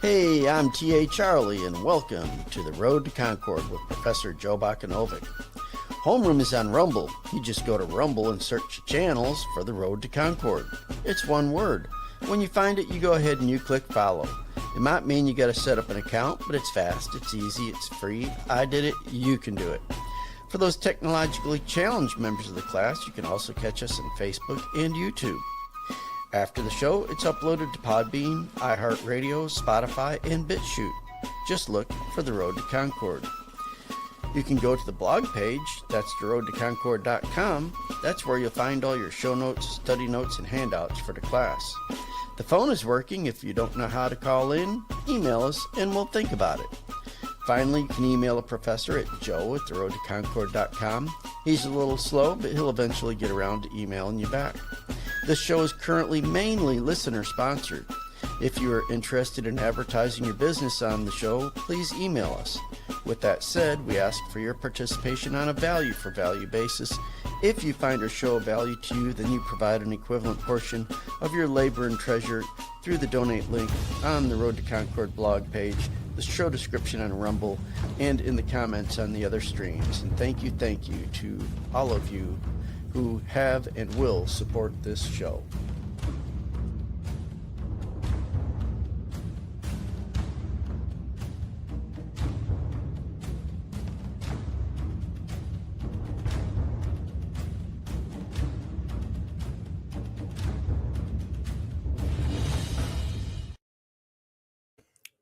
Hey, I'm T.A. Charlie, and welcome to the Road to Concord with Professor Joe Bakanovic. Homeroom is on Rumble. You just go to Rumble and search channels for the Road to Concord. It's one word. When you find it, you go ahead and you click follow. It might mean you got to set up an account, but it's fast, it's easy, it's free. I did it, you can do it. For those technologically challenged members of the class, you can also catch us on Facebook and YouTube. After the show, it's uploaded to Podbean, iHeartRadio, Spotify, and BitChute. Just look for The Road to Concord. You can go to the blog page, that's theroadtoconcord.com. That's where you'll find all your show notes, study notes, and handouts for the class. The phone is working. If you don't know how to call in, email us and we'll think about it. Finally, you can email a professor at joe@theroadtoconcord.com. He's a little slow, but he'll eventually get around to emailing you back. This show is currently mainly listener-sponsored. If you are interested in advertising your business on the show, please email us. With that said, we ask for your participation on a value-for-value basis. If you find our show of value to you, then you provide an equivalent portion of your labor and treasure through the donate link on the Road to Concord blog page, the show description on Rumble, and in the comments on the other streams. And thank you to all of you who have and will support this show.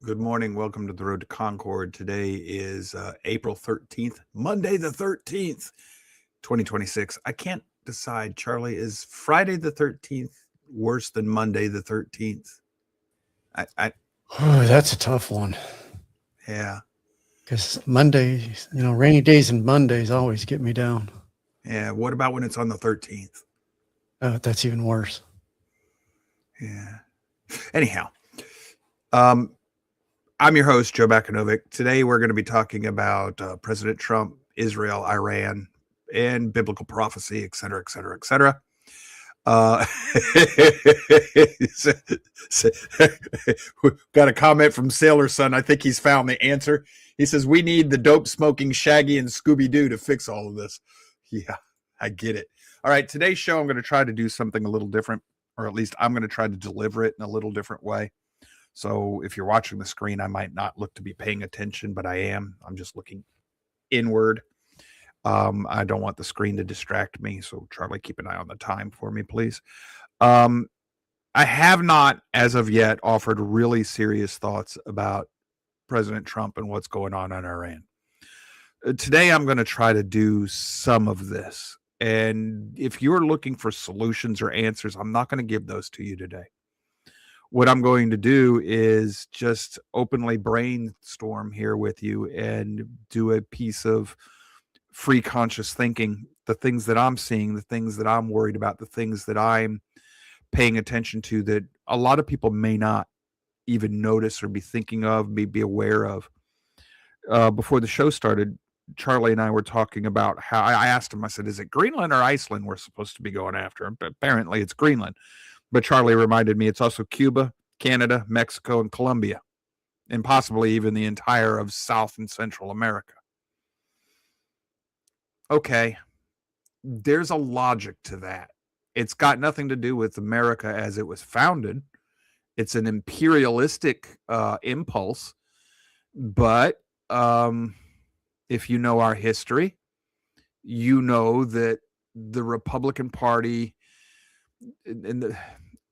Good morning. Welcome to the Road to Concord. Today is April 13th, Monday the 13th, 2026. I can't decide, Charlie, is Friday the 13th worse than Monday the 13th? Oh, that's a tough one. Yeah. Because Mondays, rainy days and Mondays always get me down. Yeah. What about when it's on the 13th? Oh, that's even worse. Yeah. Anyhow, I'm your host, Joe Bakanovic. Today, we're going to be talking about President Trump, Israel, Iran, and biblical prophecy, et cetera, et cetera, et cetera. Got a comment from Sailor Son. I think he's found the answer. He says, we need the dope-smoking Shaggy and Scooby-Doo to fix all of this. Yeah, I get it. All right, today's show, I'm going to try to do something a little different, or at least I'm going to try to deliver it in a little different way. So if you're watching the screen, I might not look to be paying attention, but I am. I'm just looking inward. I don't want the screen to distract me. So Charlie, keep an eye on the time for me, please. I have not, as of yet, offered really serious thoughts about President Trump and what's going on in Iran. Today, I'm going to try to do some of this. And if you're looking for solutions or answers, I'm not going to give those to you today. What I'm going to do is just openly brainstorm here with you and do a piece of free conscious thinking, the things that I'm seeing, the things that I'm worried about, the things that I'm paying attention to that a lot of people may not even notice or be thinking of, be aware of. Before the show started, Charlie and I were talking about how I asked him, I said, is it Greenland or Iceland we're supposed to be going after? But apparently it's Greenland. But Charlie reminded me it's also Cuba, Canada, Mexico, and Colombia, and possibly even the entire of South and Central America. Okay, there's a logic to that. It's got nothing to do with America as it was founded. It's an imperialistic impulse. But if you know our history, you know that the Republican Party and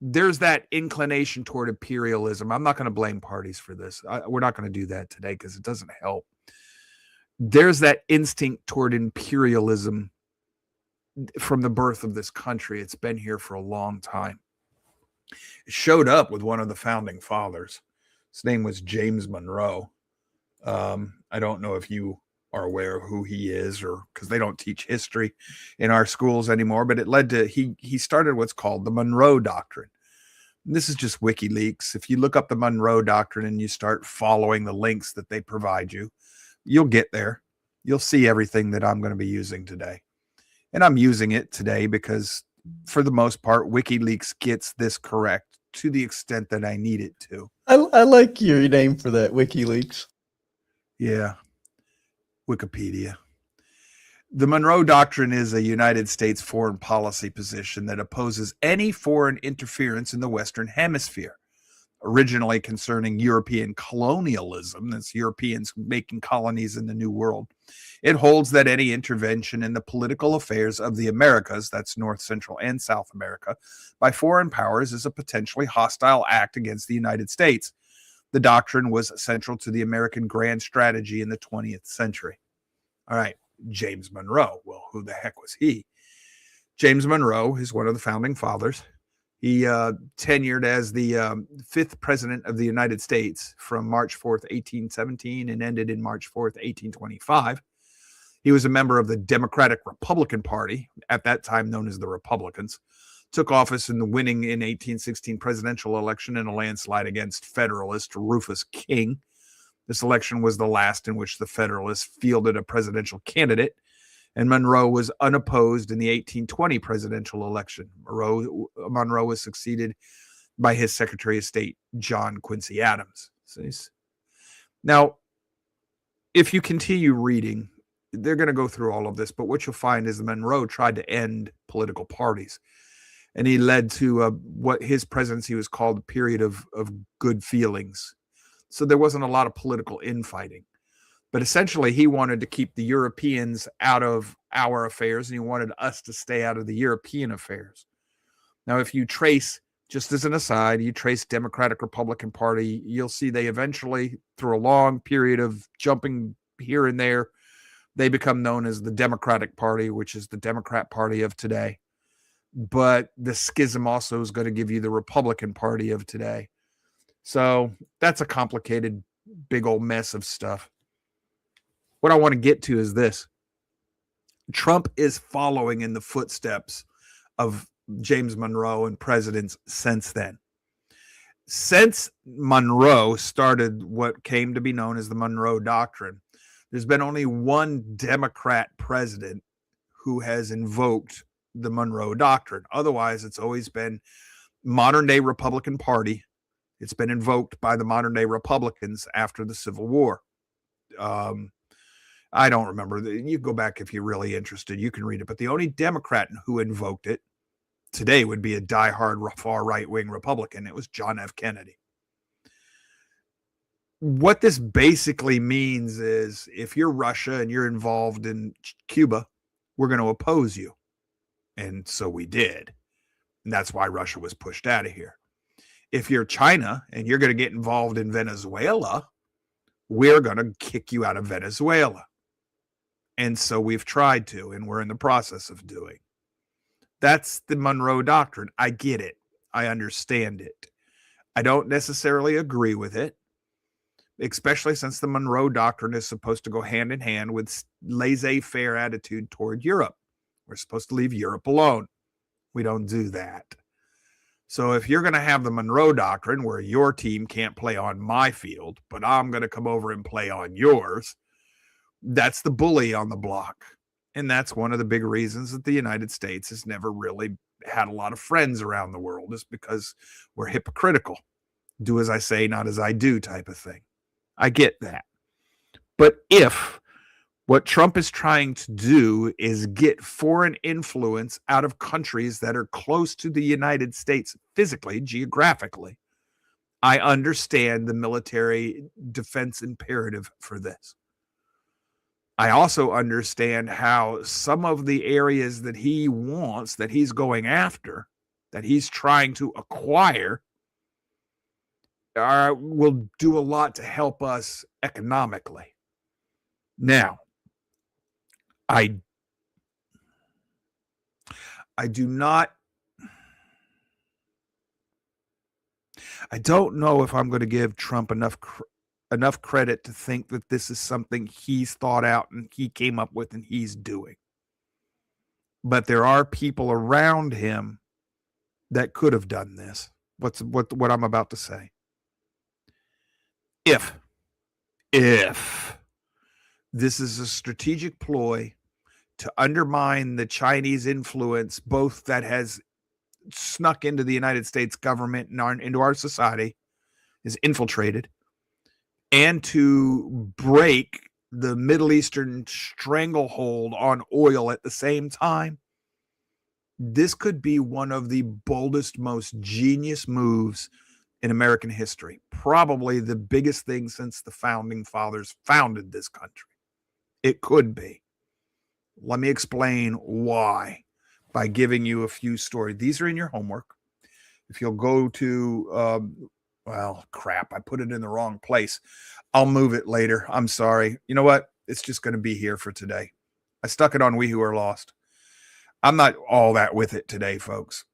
there's that inclination toward imperialism. I'm not going to blame parties for this. We're not going to do that today because it doesn't help. There's that instinct toward imperialism from the birth of this country. It's been here for a long time. It showed up with one of the founding fathers. His name was James Monroe. I don't know if you are aware of who he is, or because they don't teach history in our schools anymore, but it led to, he started what's called the Monroe Doctrine. And this is just WikiLeaks. If you look up the Monroe Doctrine and you start following the links that they provide you, you'll get there. You'll see everything that I'm going to be using today. And I'm using it today because for the most part, WikiLeaks gets this correct to the extent that I need it to. I like your name for that, WikiLeaks. Yeah. Wikipedia. The Monroe Doctrine is a United States foreign policy position that opposes any foreign interference in the Western Hemisphere, originally concerning European colonialism, that's Europeans making colonies in the New World. It holds that any intervention in the political affairs of the Americas, that's North, Central, and South America, by foreign powers is a potentially hostile act against the United States. The doctrine was central to the American grand strategy in the 20th century. All right, James Monroe. Well, who the heck was he? James Monroe is one of the founding fathers. He tenured as the fifth president of the United States from March 4th, 1817, and ended in March 4th, 1825. He was a member of the Democratic Republican Party, at that time known as the Republicans. Took office in the winning in 1816 presidential election in a landslide against Federalist Rufus King. This election was the last in which the Federalists fielded a presidential candidate, and Monroe was unopposed in the 1820 presidential election. Monroe was succeeded by his Secretary of State, John Quincy Adams. Now, if you continue reading, they're going to go through all of this, but what you'll find is that Monroe tried to end political parties, and he led to what his presidency was called a period of good feelings. So there wasn't a lot of political infighting. But essentially, he wanted to keep the Europeans out of our affairs, and he wanted us to stay out of the European affairs. Now, if you trace, just as an aside, you trace Democratic Republican Party, you'll see they eventually, through a long period of jumping here and there, they become known as the Democratic Party, which is the Democrat Party of today. But the schism also is going to give you the Republican Party of today. So that's a complicated, big old mess of stuff. What I want to get to is this. Trump is following in the footsteps of James Monroe and presidents since then. Since Monroe started what came to be known as the Monroe Doctrine, there's been only one Democrat president who has invoked the Monroe Doctrine. Otherwise, it's always been modern-day Republican Party. It's been invoked by the modern-day Republicans after the Civil War. I don't remember. You go back if you're really interested. You can read it. But the only Democrat who invoked it today would be a diehard far right-wing Republican. It was John F. Kennedy. What this basically means is if you're Russia and you're involved in Cuba, we're going to oppose you. And so we did. And that's why Russia was pushed out of here. If you're China and you're going to get involved in Venezuela, we're going to kick you out of Venezuela. And so we've tried to, and we're in the process of doing. That's the Monroe Doctrine. I get it. I understand it. I don't necessarily agree with it, especially since the Monroe Doctrine is supposed to go hand in hand with laissez-faire attitude toward Europe. We're supposed to leave Europe alone. We don't do that. So if you're going to have the Monroe Doctrine where your team can't play on my field, but I'm going to come over and play on yours, that's the bully on the block. And that's one of the big reasons that the United States has never really had a lot of friends around the world, is because we're hypocritical. Do as I say, not as I do type of thing. I get that. But if what Trump is trying to do is get foreign influence out of countries that are close to the United States physically, geographically, I understand the military defense imperative for this. I also understand how some of the areas that he wants, that he's going after, that he's trying to acquire, will do a lot to help us economically. Now, I don't know if I'm going to give Trump enough credit to think that this is something he's thought out and he came up with and he's doing. But there are people around him that could have done this. What I'm about to say. If this is a strategic ploy to undermine the Chinese influence, both that has snuck into the United States government and into our society, is infiltrated, and to break the Middle Eastern stranglehold on oil at the same time, this could be one of the boldest, most genius moves in American history. Probably the biggest thing since the founding fathers founded this country. It could be. Let me explain why by giving you a few stories. These are in your homework. If you'll go to, well, crap, I put it in the wrong place. I'll move it later. I'm sorry. You know what? It's just going to be here for today. I stuck it on We Who Are Lost. I'm not all that with it today, folks.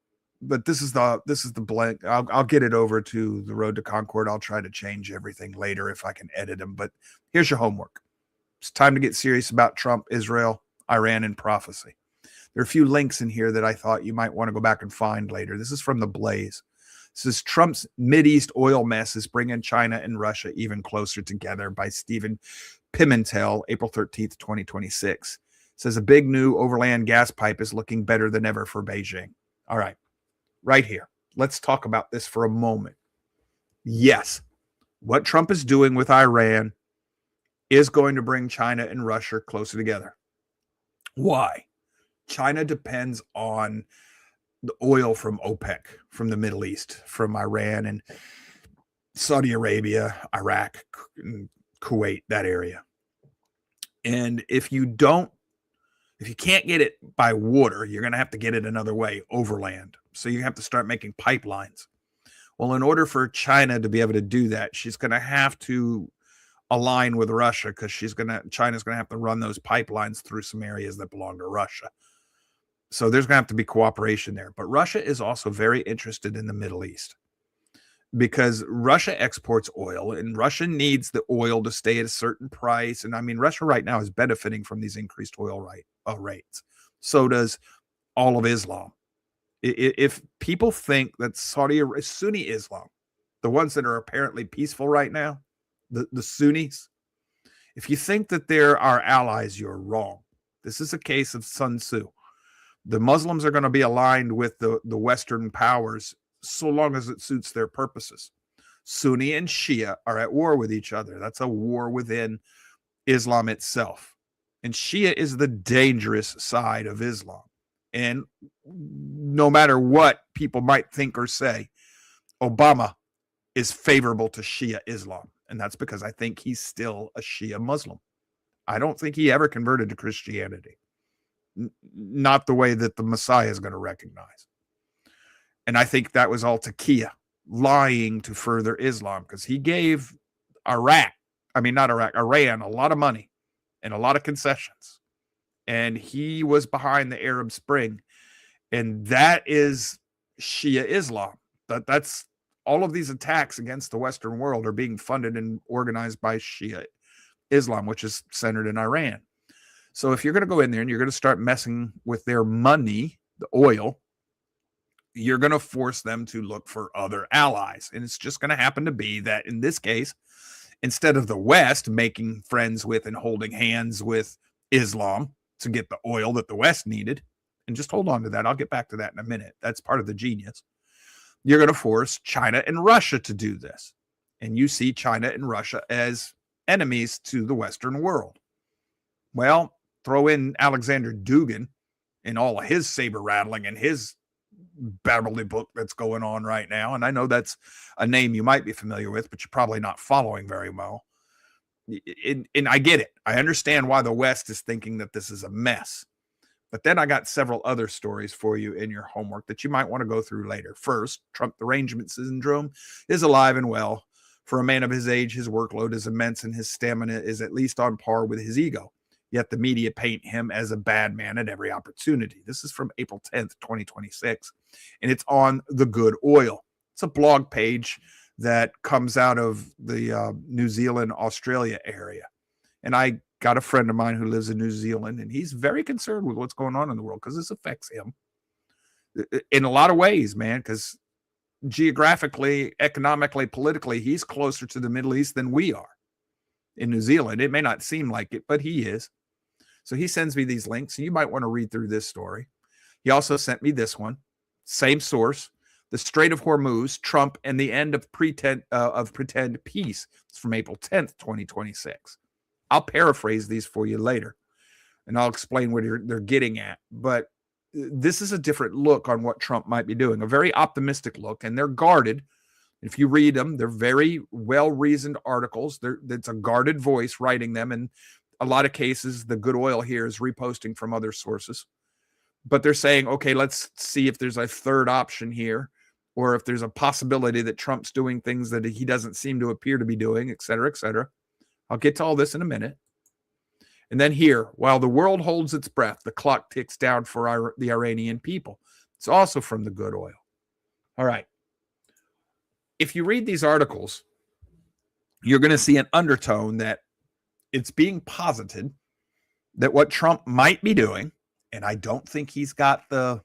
But this is the blank. I'll get it over to the Road to Concord. I'll try to change everything later if I can edit them. But here's your homework. It's time to get serious about Trump, Israel, Iran, and prophecy. There are a few links in here that I thought you might want to go back and find later. This is from The Blaze. It says Trump's Mideast oil mess is bringing China and Russia even closer together, by Stephen Pimentel, April 13th, 2026. It says a big new overland gas pipe is looking better than ever for Beijing. All right, right here. Let's talk about this for a moment. Yes, what Trump is doing with Iran is going to bring China and Russia closer together. Why? China depends on the oil from OPEC, from the Middle East, from Iran and Saudi Arabia, Iraq, Kuwait, that area. And if you can't get it by water, you're going to have to get it another way, overland. So you have to start making pipelines. Well, in order for China to be able to do that, she's going to have to align with Russia, because China's going to have to run those pipelines through some areas that belong to Russia. So there's going to have to be cooperation there. But Russia is also very interested in the Middle East, because Russia exports oil, and Russia needs the oil to stay at a certain price. And I mean, Russia right now is benefiting from these increased oil rates. So does all of Islam. If people think that Sunni Islam, the ones that are apparently peaceful right now, the Sunnis, if you think that they're our allies, you're wrong. This is a case of Sun Tzu. The Muslims are going to be aligned with the Western powers so long as it suits their purposes. Sunni and Shia are at war with each other. That's a war within Islam itself. And Shia is the dangerous side of Islam. And no matter what people might think or say, Obama is favorable to Shia Islam. And that's because I think he's still a Shia Muslim. I don't think he ever converted to Christianity. Not the way that the Messiah is going to recognize. And I think that was all Taqiyya, lying to further Islam, because he gave Iran a lot of money and a lot of concessions. And he was behind the Arab Spring. And that is Shia Islam. That's all of these attacks against the Western world are being funded and organized by Shia Islam, which is centered in Iran. So if you're going to go in there and you're going to start messing with their money, the oil, you're going to force them to look for other allies. And it's just going to happen to be that in this case, instead of the West making friends with and holding hands with Islam to get the oil that the West needed, and just hold on to that, I'll get back to that in a minute. That's part of the genius. You're going to force China and Russia to do this. And you see China and Russia as enemies to the Western world. Well, throw in Alexander Dugin and all of his saber rattling and his Beverly book that's going on right now. And I know that's a name you might be familiar with, but you're probably not following very well. And I get it. I understand why the West is thinking that this is a mess. But then I got several other stories for you in your homework that you might want to go through later. First, Trump derangement syndrome is alive and well. For a man of his age, his workload is immense and his stamina is at least on par with his ego. Yet the media paint him as a bad man at every opportunity. This is from April 10th, 2026, and it's on The Good Oil. It's a blog page that comes out of the New Zealand, Australia area. And I got a friend of mine who lives in New Zealand, and he's very concerned with what's going on in the world because this affects him in a lot of ways, man, because geographically, economically, politically, he's closer to the Middle East than we are in New Zealand. It may not seem like it, but he is. So he sends me these links, and you might want to read through this story. He also sent me this one. Same source. The Strait of Hormuz, Trump, and the end of pretend peace. It's from April 10th, 2026. I'll paraphrase these for you later, and I'll explain what they're getting at. But this is a different look on what Trump might be doing, a very optimistic look, and they're guarded. If you read them, they're very well-reasoned articles. It's a guarded voice writing them, and a lot of cases, the good oil here is reposting from other sources. But they're saying, okay, let's see if there's a third option here, or if there's a possibility that Trump's doing things that he doesn't seem to appear to be doing, et cetera, et cetera. I'll get to all this in a minute. And then here, while the world holds its breath, the clock ticks down for the Iranian people. It's also from the good oil. All right. If you read these articles, you're going to see an undertone that it's being posited that what Trump might be doing, and I don't think he's got the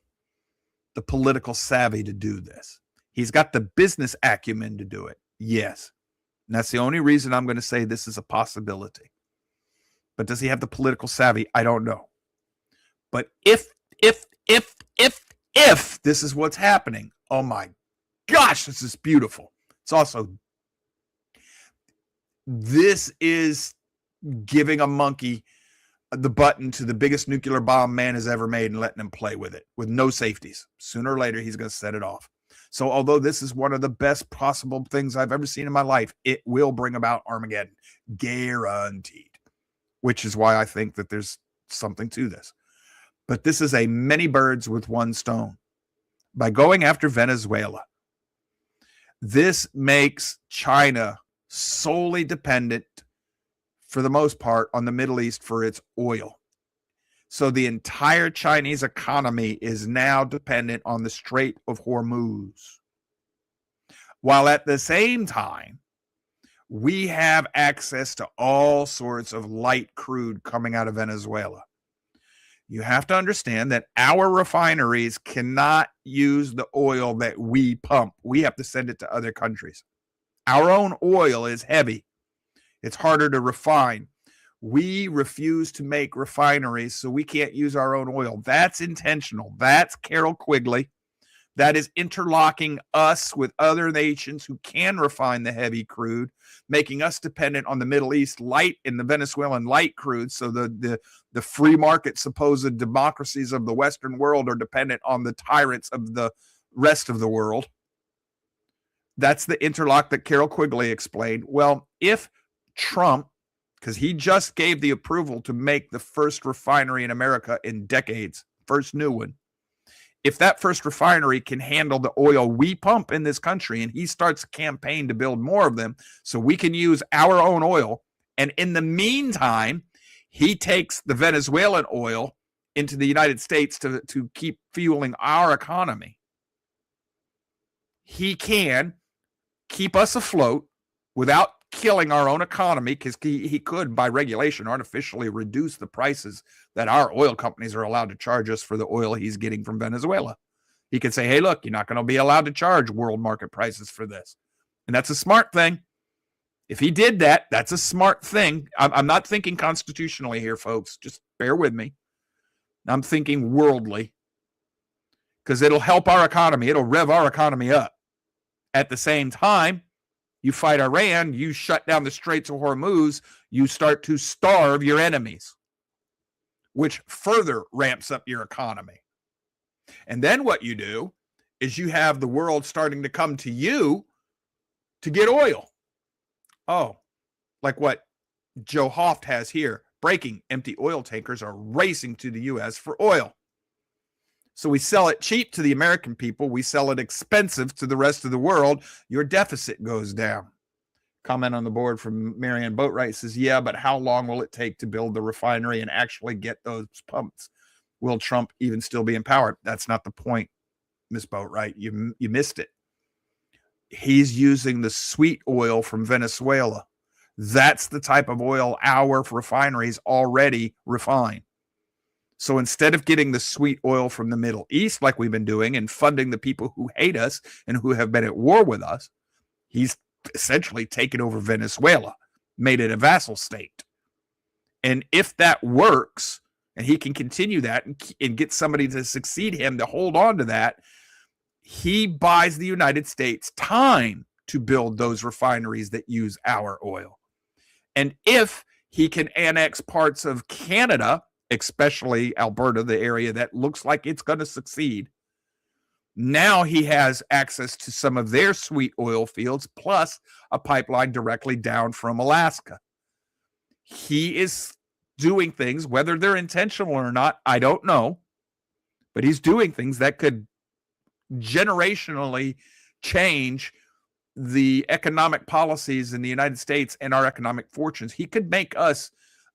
political savvy to do this. He's got the business acumen to do it. Yes. And that's the only reason I'm going to say this is a possibility. But does he have the political savvy? I don't know. But if this is what's happening, oh my gosh, this is beautiful. It's also, this is giving a monkey the button to the biggest nuclear bomb man has ever made and letting him play with it with no safeties. Sooner or later, he's going to set it off. So although this is one of the best possible things I've ever seen in my life, it will bring about Armageddon. Guaranteed. Which is why I think that there's something to this. But this is a many birds with one stone. By going after Venezuela, this makes China solely dependent, for the most part, on the Middle East for its oil. So the entire Chinese economy is now dependent on the Strait of Hormuz. While at the same time, we have access to all sorts of light crude coming out of Venezuela. You have to understand that our refineries cannot use the oil that we pump. We have to send it to other countries. Our own oil is heavy. It's harder to refine. We refuse to make refineries, so we can't use our own oil. That's intentional. That's Carol Quigley. That is interlocking us with other nations who can refine the heavy crude, making us dependent on the Middle East light and the Venezuelan light crude. So the free market supposed democracies of the Western world are dependent on the tyrants of the rest of the world. That's the interlock that Carol Quigley explained. Well, if Trump, because he just gave the approval to make the first refinery in America in decades, first new one. If that first refinery can handle the oil we pump in this country, and he starts a campaign to build more of them so we can use our own oil, and in the meantime, he takes the Venezuelan oil into the United States to keep fueling our economy, he can keep us afloat without killing our own economy, because he could, by regulation, artificially reduce the prices that our oil companies are allowed to charge us for the oil he's getting from Venezuela. He could say, hey, look, you're not going to be allowed to charge world market prices for this. And that's a smart thing. If he did that, that's a smart thing. I'm not thinking constitutionally here, folks. Just bear with me. I'm thinking worldly, because it'll help our economy. It'll rev our economy up. At the same time, you fight Iran, you shut down the Straits of Hormuz, you start to starve your enemies, which further ramps up your economy. And then what you do is you have the world starting to come to you to get oil. Oh, like what Joe Hoft has here. Breaking: empty oil tankers are racing to the U.S. for oil. So we sell it cheap to the American people. We sell it expensive to the rest of the world. Your deficit goes down. Comment on the board from Marianne Boatwright says, yeah, but how long will it take to build the refinery and actually get those pumps? Will Trump even still be in power? That's not the point, Ms. Boatwright. You missed it. He's using the sweet oil from Venezuela. That's the type of oil our refineries already refine. So instead of getting the sweet oil from the Middle East like we've been doing and funding the people who hate us and who have been at war with us, he's essentially taken over Venezuela, made it a vassal state. And if that works, and he can continue that and get somebody to succeed him to hold on to that, he buys the United States time to build those refineries that use our oil. And if he can annex parts of Canada, especially Alberta, the area that looks like it's going to succeed, now he has access to some of their sweet oil fields, plus a pipeline directly down from Alaska. He is doing things, whether they're intentional or not, I don't know, but he's doing things that could generationally change the economic policies in the United States and our economic fortunes. He could make us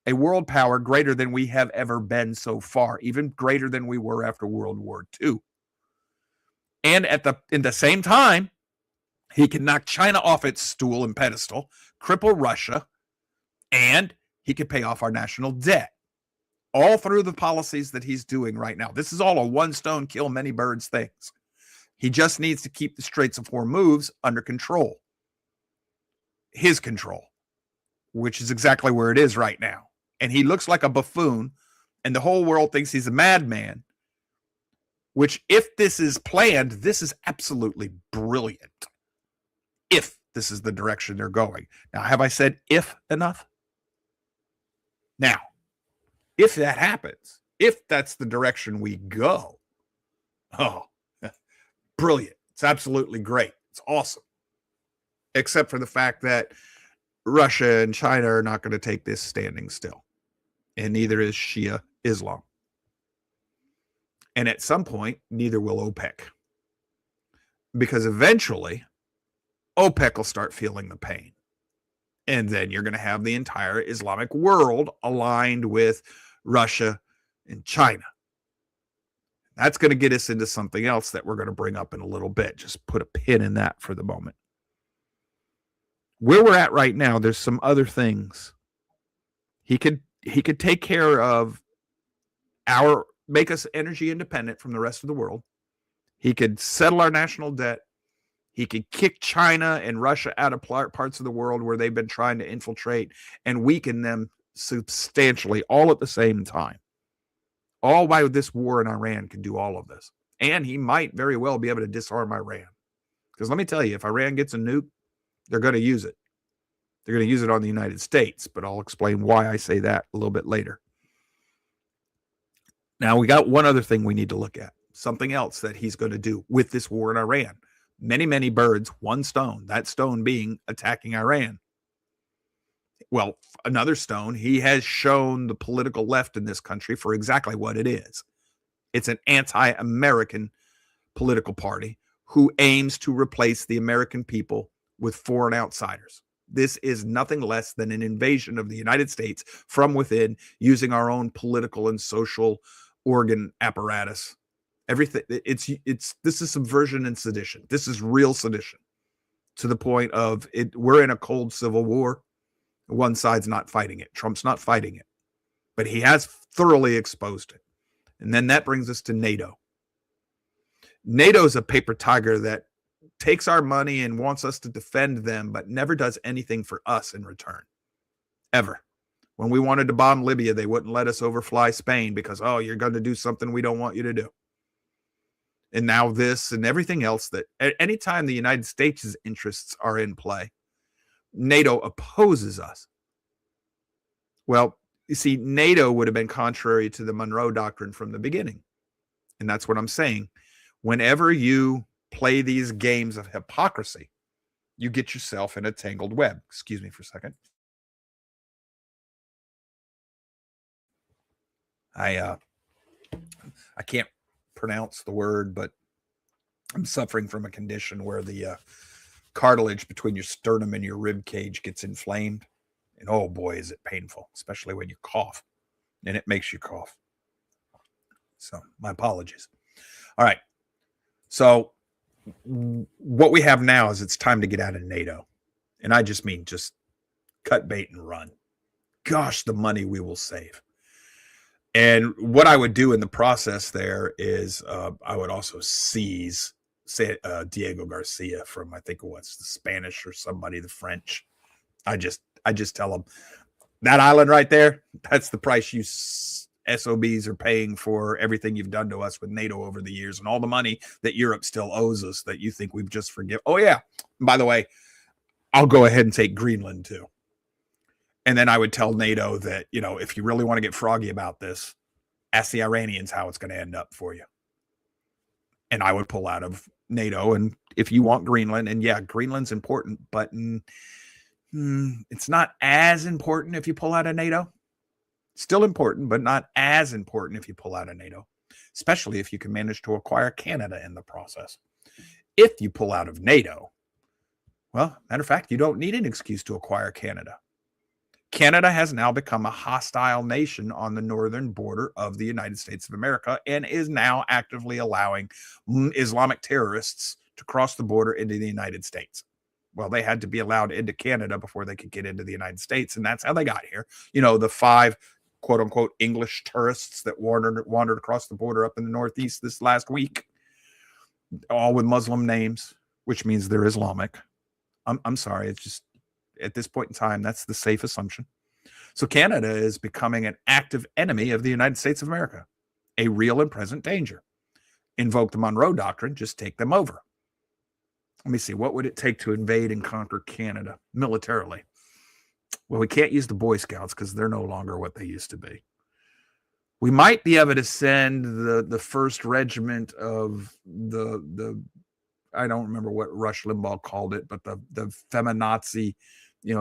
a world power greater than we have ever been so far, even greater than we were after World War II. And in the same time, he can knock China off its stool and pedestal, cripple Russia, and he could pay off our national debt. All through the policies that he's doing right now. This is all a one stone kill many birds things. He just needs to keep the Straits of Hormuz under control. His control, which is exactly where it is right now. And he looks like a buffoon, and the whole world thinks he's a madman, which, if this is planned, this is absolutely brilliant. If this is the direction they're going. Now, have I said if enough? Now, if that happens, if that's the direction we go, oh, brilliant. It's absolutely great. It's awesome. Except for the fact that Russia and China are not going to take this standing still. And neither is Shia Islam. And at some point, neither will OPEC. Because eventually, OPEC will start feeling the pain. And then you're going to have the entire Islamic world aligned with Russia and China. That's going to get us into something else that we're going to bring up in a little bit. Just put a pin in that for the moment. Where we're at right now, there's some other things. He could take care of make us energy independent from the rest of the world. He could settle our national debt. He could kick China and Russia out of parts of the world where they've been trying to infiltrate and weaken them substantially, all at the same time. All by this war in Iran can do all of this. And he might very well be able to disarm Iran. Because let me tell you, if Iran gets a nuke, they're going to use it. They're going to use it on the United States, but I'll explain why I say that a little bit later. Now, we got one other thing we need to look at. Something else that he's going to do with this war in Iran. Many, many birds, one stone. That stone being attacking Iran. Well, another stone, he has shown the political left in this country for exactly what it is. It's an anti-American political party who aims to replace the American people with foreign outsiders. This is nothing less than an invasion of the United States from within, using our own political and social organ apparatus. Everything. This is subversion and sedition. This is real sedition, to the point of it. We're in a cold civil war. One side's not fighting it. Trump's not fighting it, but he has thoroughly exposed it. And then that brings us to NATO. NATO is a paper tiger that takes our money and wants us to defend them, but never does anything for us in return. Ever. When we wanted to bomb Libya, they wouldn't let us overfly Spain because, oh, you're going to do something we don't want you to do. And now this and everything else, that anytime the United States' interests are in play, NATO opposes us. Well, you see, NATO would have been contrary to the Monroe Doctrine from the beginning. And that's what I'm saying. Whenever you play these games of hypocrisy, you get yourself in a tangled web. Excuse me for a second. I can't pronounce the word, but I'm suffering from a condition where the cartilage between your sternum and your rib cage gets inflamed. And oh boy, is it painful, especially when you cough. And it makes you cough. So my apologies. All right. So what we have now is it's time to get out of NATO. And I just mean just cut bait and run. Gosh, the money we will save. And what I would do in the process there is I would also seize Diego Garcia from, I think it was the Spanish or somebody, the French. I just tell them that island right there, that's the price SOBs are paying for everything you've done to us with NATO over the years and all the money that Europe still owes us that you think we've just forgiven. Oh, yeah. By the way, I'll go ahead and take Greenland too. And then I would tell NATO that, if you really want to get froggy about this, ask the Iranians how it's going to end up for you. And I would pull out of NATO. And if you want Greenland, and yeah, Greenland's important, but it's not as important if you pull out of NATO. Still important, but not as important if you pull out of NATO, especially if you can manage to acquire Canada in the process. If you pull out of NATO, well, matter of fact, you don't need an excuse to acquire Canada. Canada has now become a hostile nation on the northern border of the United States of America and is now actively allowing Islamic terrorists to cross the border into the United States. Well, they had to be allowed into Canada before they could get into the United States, and that's how they got here. The 5 quote-unquote English tourists that wandered across the border up in the Northeast this last week, all with Muslim names, which means they're Islamic. I'm sorry. It's just, at this point in time, that's the safe assumption. So Canada is becoming an active enemy of the United States of America, a real and present danger. Invoke the Monroe Doctrine, just take them over. Let me see. What would it take to invade and conquer Canada militarily? Well, we can't use the Boy Scouts because they're no longer what they used to be. We might be able to send the first regiment of the I don't remember what Rush Limbaugh called it, but the feminazi,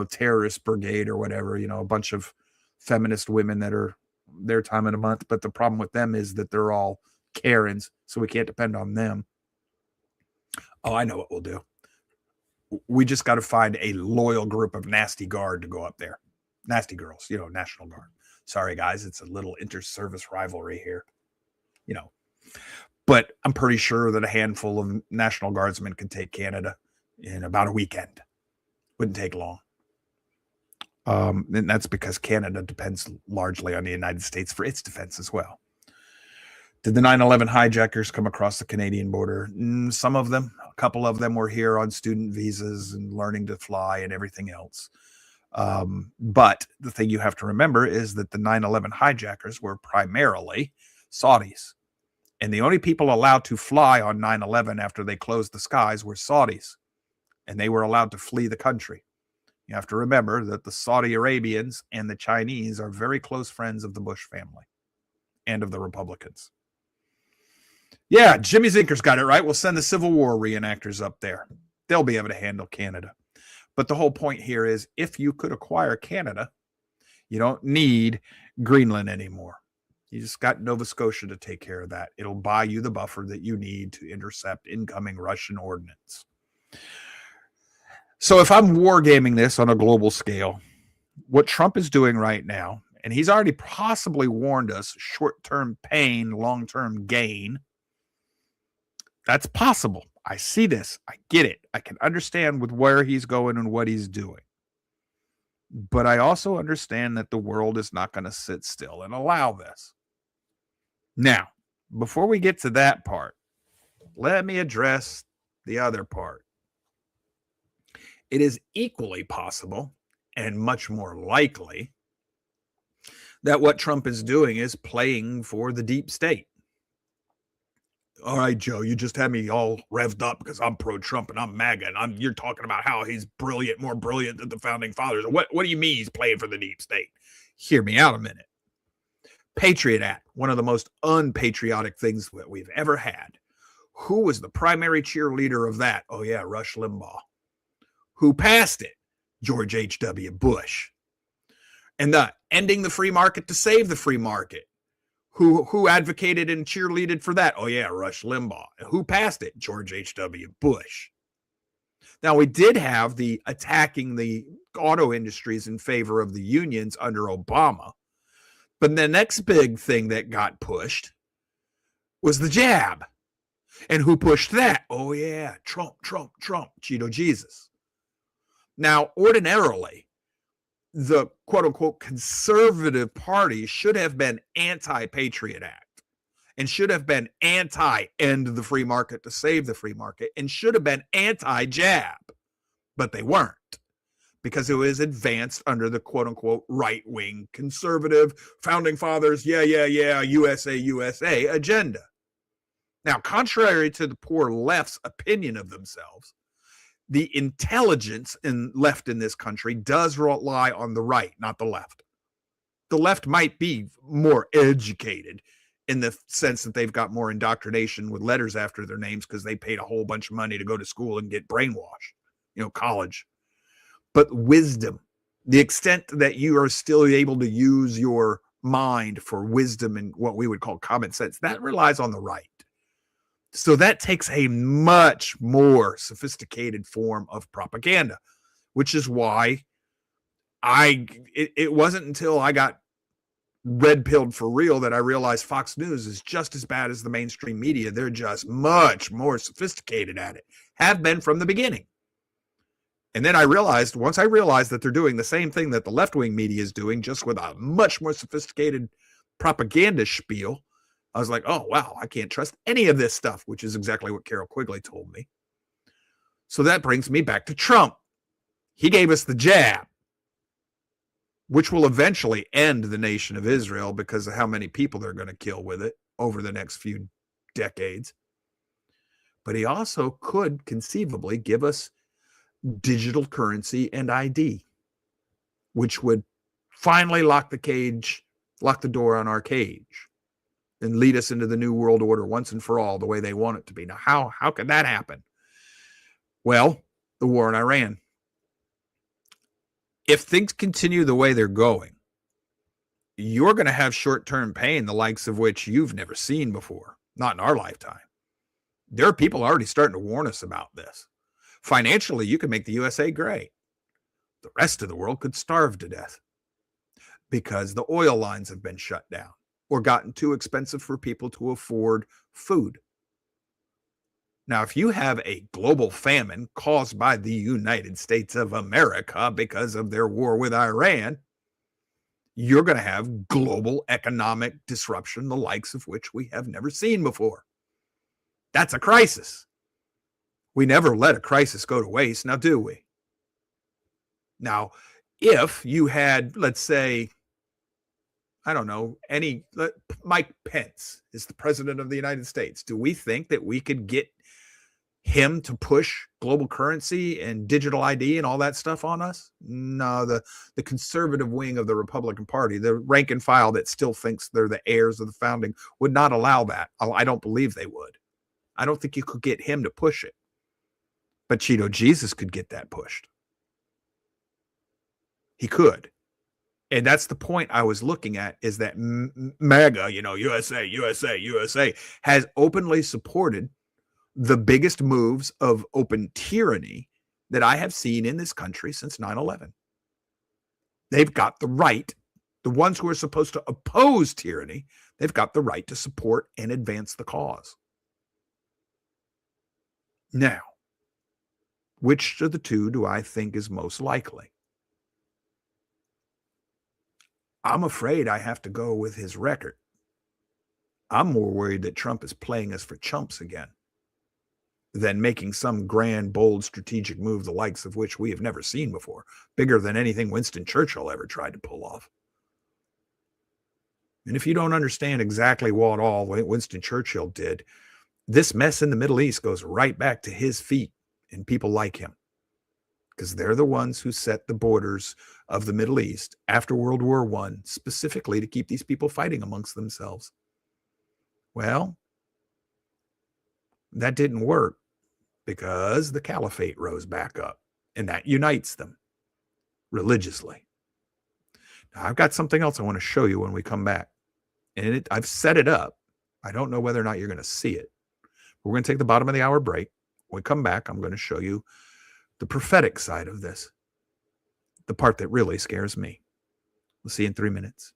terrorist brigade or whatever, a bunch of feminist women that are their time in a month. But the problem with them is that they're all Karens, so we can't depend on them. Oh, I know what we'll do. We just got to find a loyal group of nasty guard to go up there. Nasty girls, National Guard. Sorry, guys, it's a little inter-service rivalry here, But I'm pretty sure that a handful of National Guardsmen could take Canada in about a weekend. Wouldn't take long. And that's because Canada depends largely on the United States for its defense as well. Did the 9/11 hijackers come across the Canadian border? Some of them. A couple of them were here on student visas and learning to fly and everything else. But the thing you have to remember is that the 9/11 hijackers were primarily Saudis. And the only people allowed to fly on 9/11 after they closed the skies were Saudis. And they were allowed to flee the country. You have to remember that the Saudi Arabians and the Chinese are very close friends of the Bush family and of the Republicans. Yeah, Jimmy Zinker's got it right. We'll send the Civil War reenactors up there. They'll be able to handle Canada. But the whole point here is if you could acquire Canada, you don't need Greenland anymore. You just got Nova Scotia to take care of that. It'll buy you the buffer that you need to intercept incoming Russian ordnance. So if I'm wargaming this on a global scale, what Trump is doing right now, and he's already possibly warned us, short-term pain, long-term gain, that's possible. I see this. I get it. I can understand with where he's going and what he's doing. But I also understand that the world is not going to sit still and allow this. Now, before we get to that part, let me address the other part. It is equally possible and much more likely that what Trump is doing is playing for the deep state. All right, Joe, you just had me all revved up because I'm pro-Trump and I'm MAGA, and you're talking about how he's brilliant, more brilliant than the founding fathers. What do you mean he's playing for the deep state? Hear me out a minute. Patriot Act, one of the most unpatriotic things that we've ever had. Who was the primary cheerleader of that? Oh, yeah, Rush Limbaugh. Who passed it? George H.W. Bush. And the ending the free market to save the free market. Who advocated and cheerleaded for that? Oh, yeah, Rush Limbaugh. And who passed it? George H.W. Bush. Now, we did have the attacking the auto industries in favor of the unions under Obama. But the next big thing that got pushed was the jab. And who pushed that? Oh, yeah, Trump, Cheeto Jesus. Now, ordinarily, the quote-unquote conservative party should have been anti-Patriot Act and should have been anti-end the free market to save the free market and should have been anti-jab, but they weren't. because it was advanced under the quote unquote right wing conservative founding fathers, USA agenda. Now, contrary to the poor left's opinion of themselves, the intelligence left in this country does rely on the right, not the left. The left might be more educated in the sense that they've got more indoctrination with letters after their names because they paid a whole bunch of money to go to school and get brainwashed, college. But wisdom, the extent that you are still able to use your mind for wisdom and what we would call common sense, that relies on the right. So that takes a much more sophisticated form of propaganda, which is why it wasn't until I got red-pilled for real that I realized Fox News is just as bad as the mainstream media. They're just much more sophisticated at it, have been from the beginning. And then once I realized that they're doing the same thing that the left-wing media is doing, just with a much more sophisticated propaganda spiel, I was like, oh, wow, I can't trust any of this stuff, which is exactly what Carol Quigley told me. So that brings me back to Trump. He gave us the jab, which will eventually end the nation of Israel because of how many people they're going to kill with it over the next few decades. But he also could conceivably give us digital currency and ID, which would finally lock the door on our cage and lead us into the new world order once and for all, the way they want it to be. Now, how could that happen? Well, the war in Iran. If things continue the way they're going, you're going to have short-term pain, the likes of which you've never seen before, not in our lifetime. There are people already starting to warn us about this. Financially, you can make the USA great. The rest of the world could starve to death because the oil lines have been shut down or gotten too expensive for people to afford food. Now, if you have a global famine caused by the United States of America because of their war with Iran, you're going to have global economic disruption, the likes of which we have never seen before. That's a crisis. We never let a crisis go to waste, now do we? Now, if you had, let's say, I don't know, Mike Pence is the president of the United States. Do we think that we could get him to push global currency and digital ID and all that stuff on us? No, the conservative wing of the Republican Party, the rank and file that still thinks they're the heirs of the founding, would not allow that. I don't believe they would. I don't think you could get him to push it. But Cheeto Jesus could get that pushed. He could. And that's the point I was looking at, is that MAGA, USA, has openly supported the biggest moves of open tyranny that I have seen in this country since 9/11. They've got the right, the ones who are supposed to oppose tyranny, they've got the right to support and advance the cause. Now, which of the two do I think is most likely? I'm afraid I have to go with his record. I'm more worried that Trump is playing us for chumps again than making some grand, bold, strategic move, the likes of which we have never seen before, bigger than anything Winston Churchill ever tried to pull off. And if you don't understand exactly what all Winston Churchill did, this mess in the Middle East goes right back to his feet and people like him, because they're the ones who set the borders of the Middle East after World War I, specifically to keep these people fighting amongst themselves. Well, that didn't work because the caliphate rose back up, and that unites them religiously. Now, I've got something else I want to show you when we come back, and I've set it up. I don't know whether or not you're going to see it. We're going to take the bottom of the hour break. When we come back, I'm going to show you the prophetic side of this, the part that really scares me. We'll see you in 3 minutes.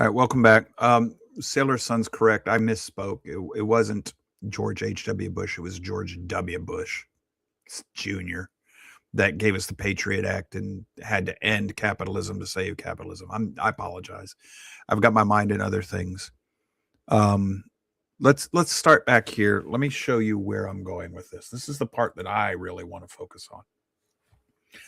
All right, welcome back. Sailor Sun's correct. I misspoke. It wasn't George H.W. Bush. It was George W. Bush Jr. that gave us the Patriot Act and had to end capitalism to save capitalism. I apologize. I've got my mind in other things. Let's start back here. Let me show you where I'm going with this. This is the part that I really want to focus on.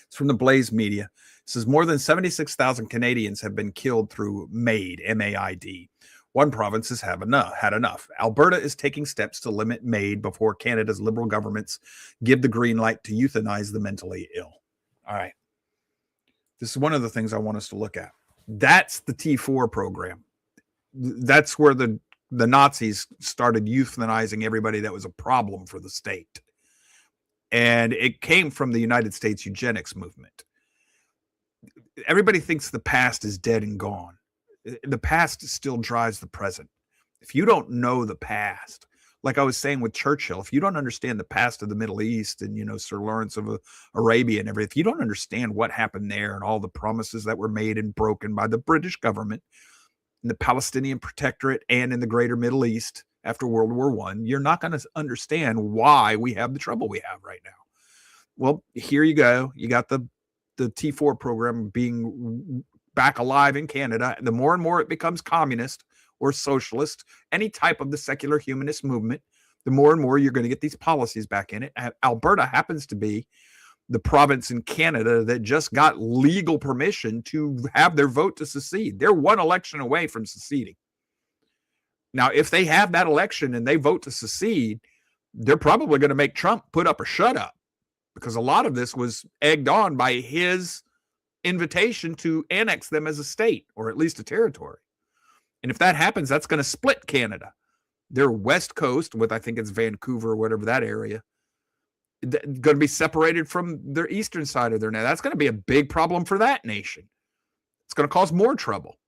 It's from the Blaze Media. It says more than 76,000 Canadians have been killed through MAID, M-A-I-D. One province has had enough. Alberta is taking steps to limit MAID before Canada's Liberal governments give the green light to euthanize the mentally ill. All right. This is one of the things I want us to look at. That's the T4 program. That's where the Nazis started euthanizing everybody that was a problem for the state. And it came from the United States eugenics movement. Everybody thinks the past is dead and gone. The past still drives the present. If you don't know the past, like I was saying with Churchill, if you don't understand the past of the Middle East and, Sir Lawrence of Arabia and everything, if you don't understand what happened there and all the promises that were made and broken by the British government in the Palestinian Protectorate and in the greater Middle East after World War I, you're not going to understand why we have the trouble we have right now. Well, here you go. You got the T4 program being back alive in Canada. The more and more it becomes communist or socialist, any type of the secular humanist movement, the more and more you're going to get these policies back in it. Alberta happens to be the province in Canada that just got legal permission to have their vote to secede. They're one election away from seceding. Now, if they have that election and they vote to secede, they're probably going to make Trump put up or shut up, because a lot of this was egged on by his invitation to annex them as a state, or at least a territory. And if that happens, that's going to split Canada. Their west coast, with I think it's Vancouver or whatever that area, going to be separated from their eastern side of their nation. That's going to be a big problem for that nation. It's going to cause more trouble.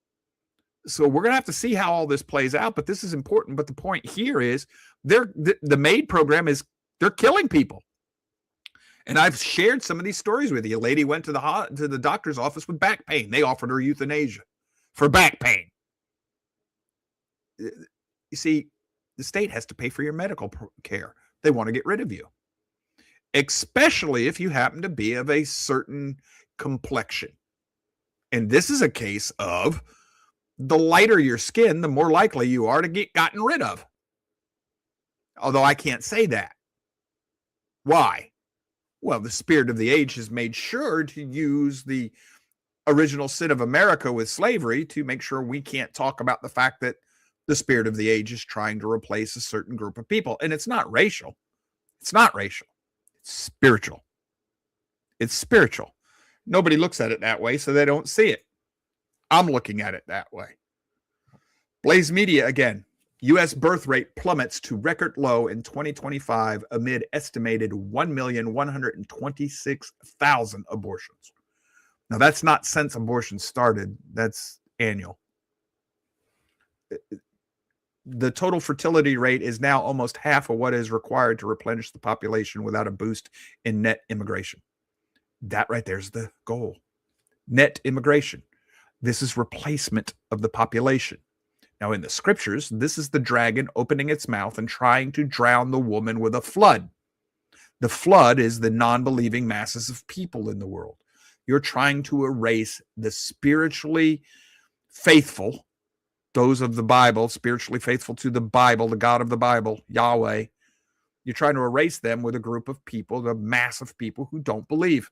So we're going to have to see how all this plays out, but this is important. But the point here is the MAID program is they're killing people. And I've shared some of these stories with you. A lady went to the doctor's office with back pain. They offered her euthanasia for back pain. You see, the state has to pay for your medical care. They want to get rid of you, especially if you happen to be of a certain complexion. And this is a case of the lighter your skin, the more likely you are to get gotten rid of. Although I can't say that. Why? Well, the spirit of the age has made sure to use the original sin of America with slavery to make sure we can't talk about the fact that the spirit of the age is trying to replace a certain group of people. And it's not racial. It's not racial. It's spiritual. It's spiritual. Nobody looks at it that way, so they don't see it. I'm looking at it that way. Blaze Media again. U.S. birth rate plummets to record low in 2025 amid estimated 1,126,000 abortions. Now, that's not since abortion started. That's annual. The total fertility rate is now almost half of what is required to replenish the population without a boost in net immigration. That right there's the goal. Net immigration. This is replacement of the population. Now, in the scriptures, this is the dragon opening its mouth and trying to drown the woman with a flood. The flood is the non-believing masses of people in the world. You're trying to erase the spiritually faithful, those of the Bible, spiritually faithful to the Bible, the God of the Bible, Yahweh. You're trying to erase them with a group of people, the mass of people who don't believe,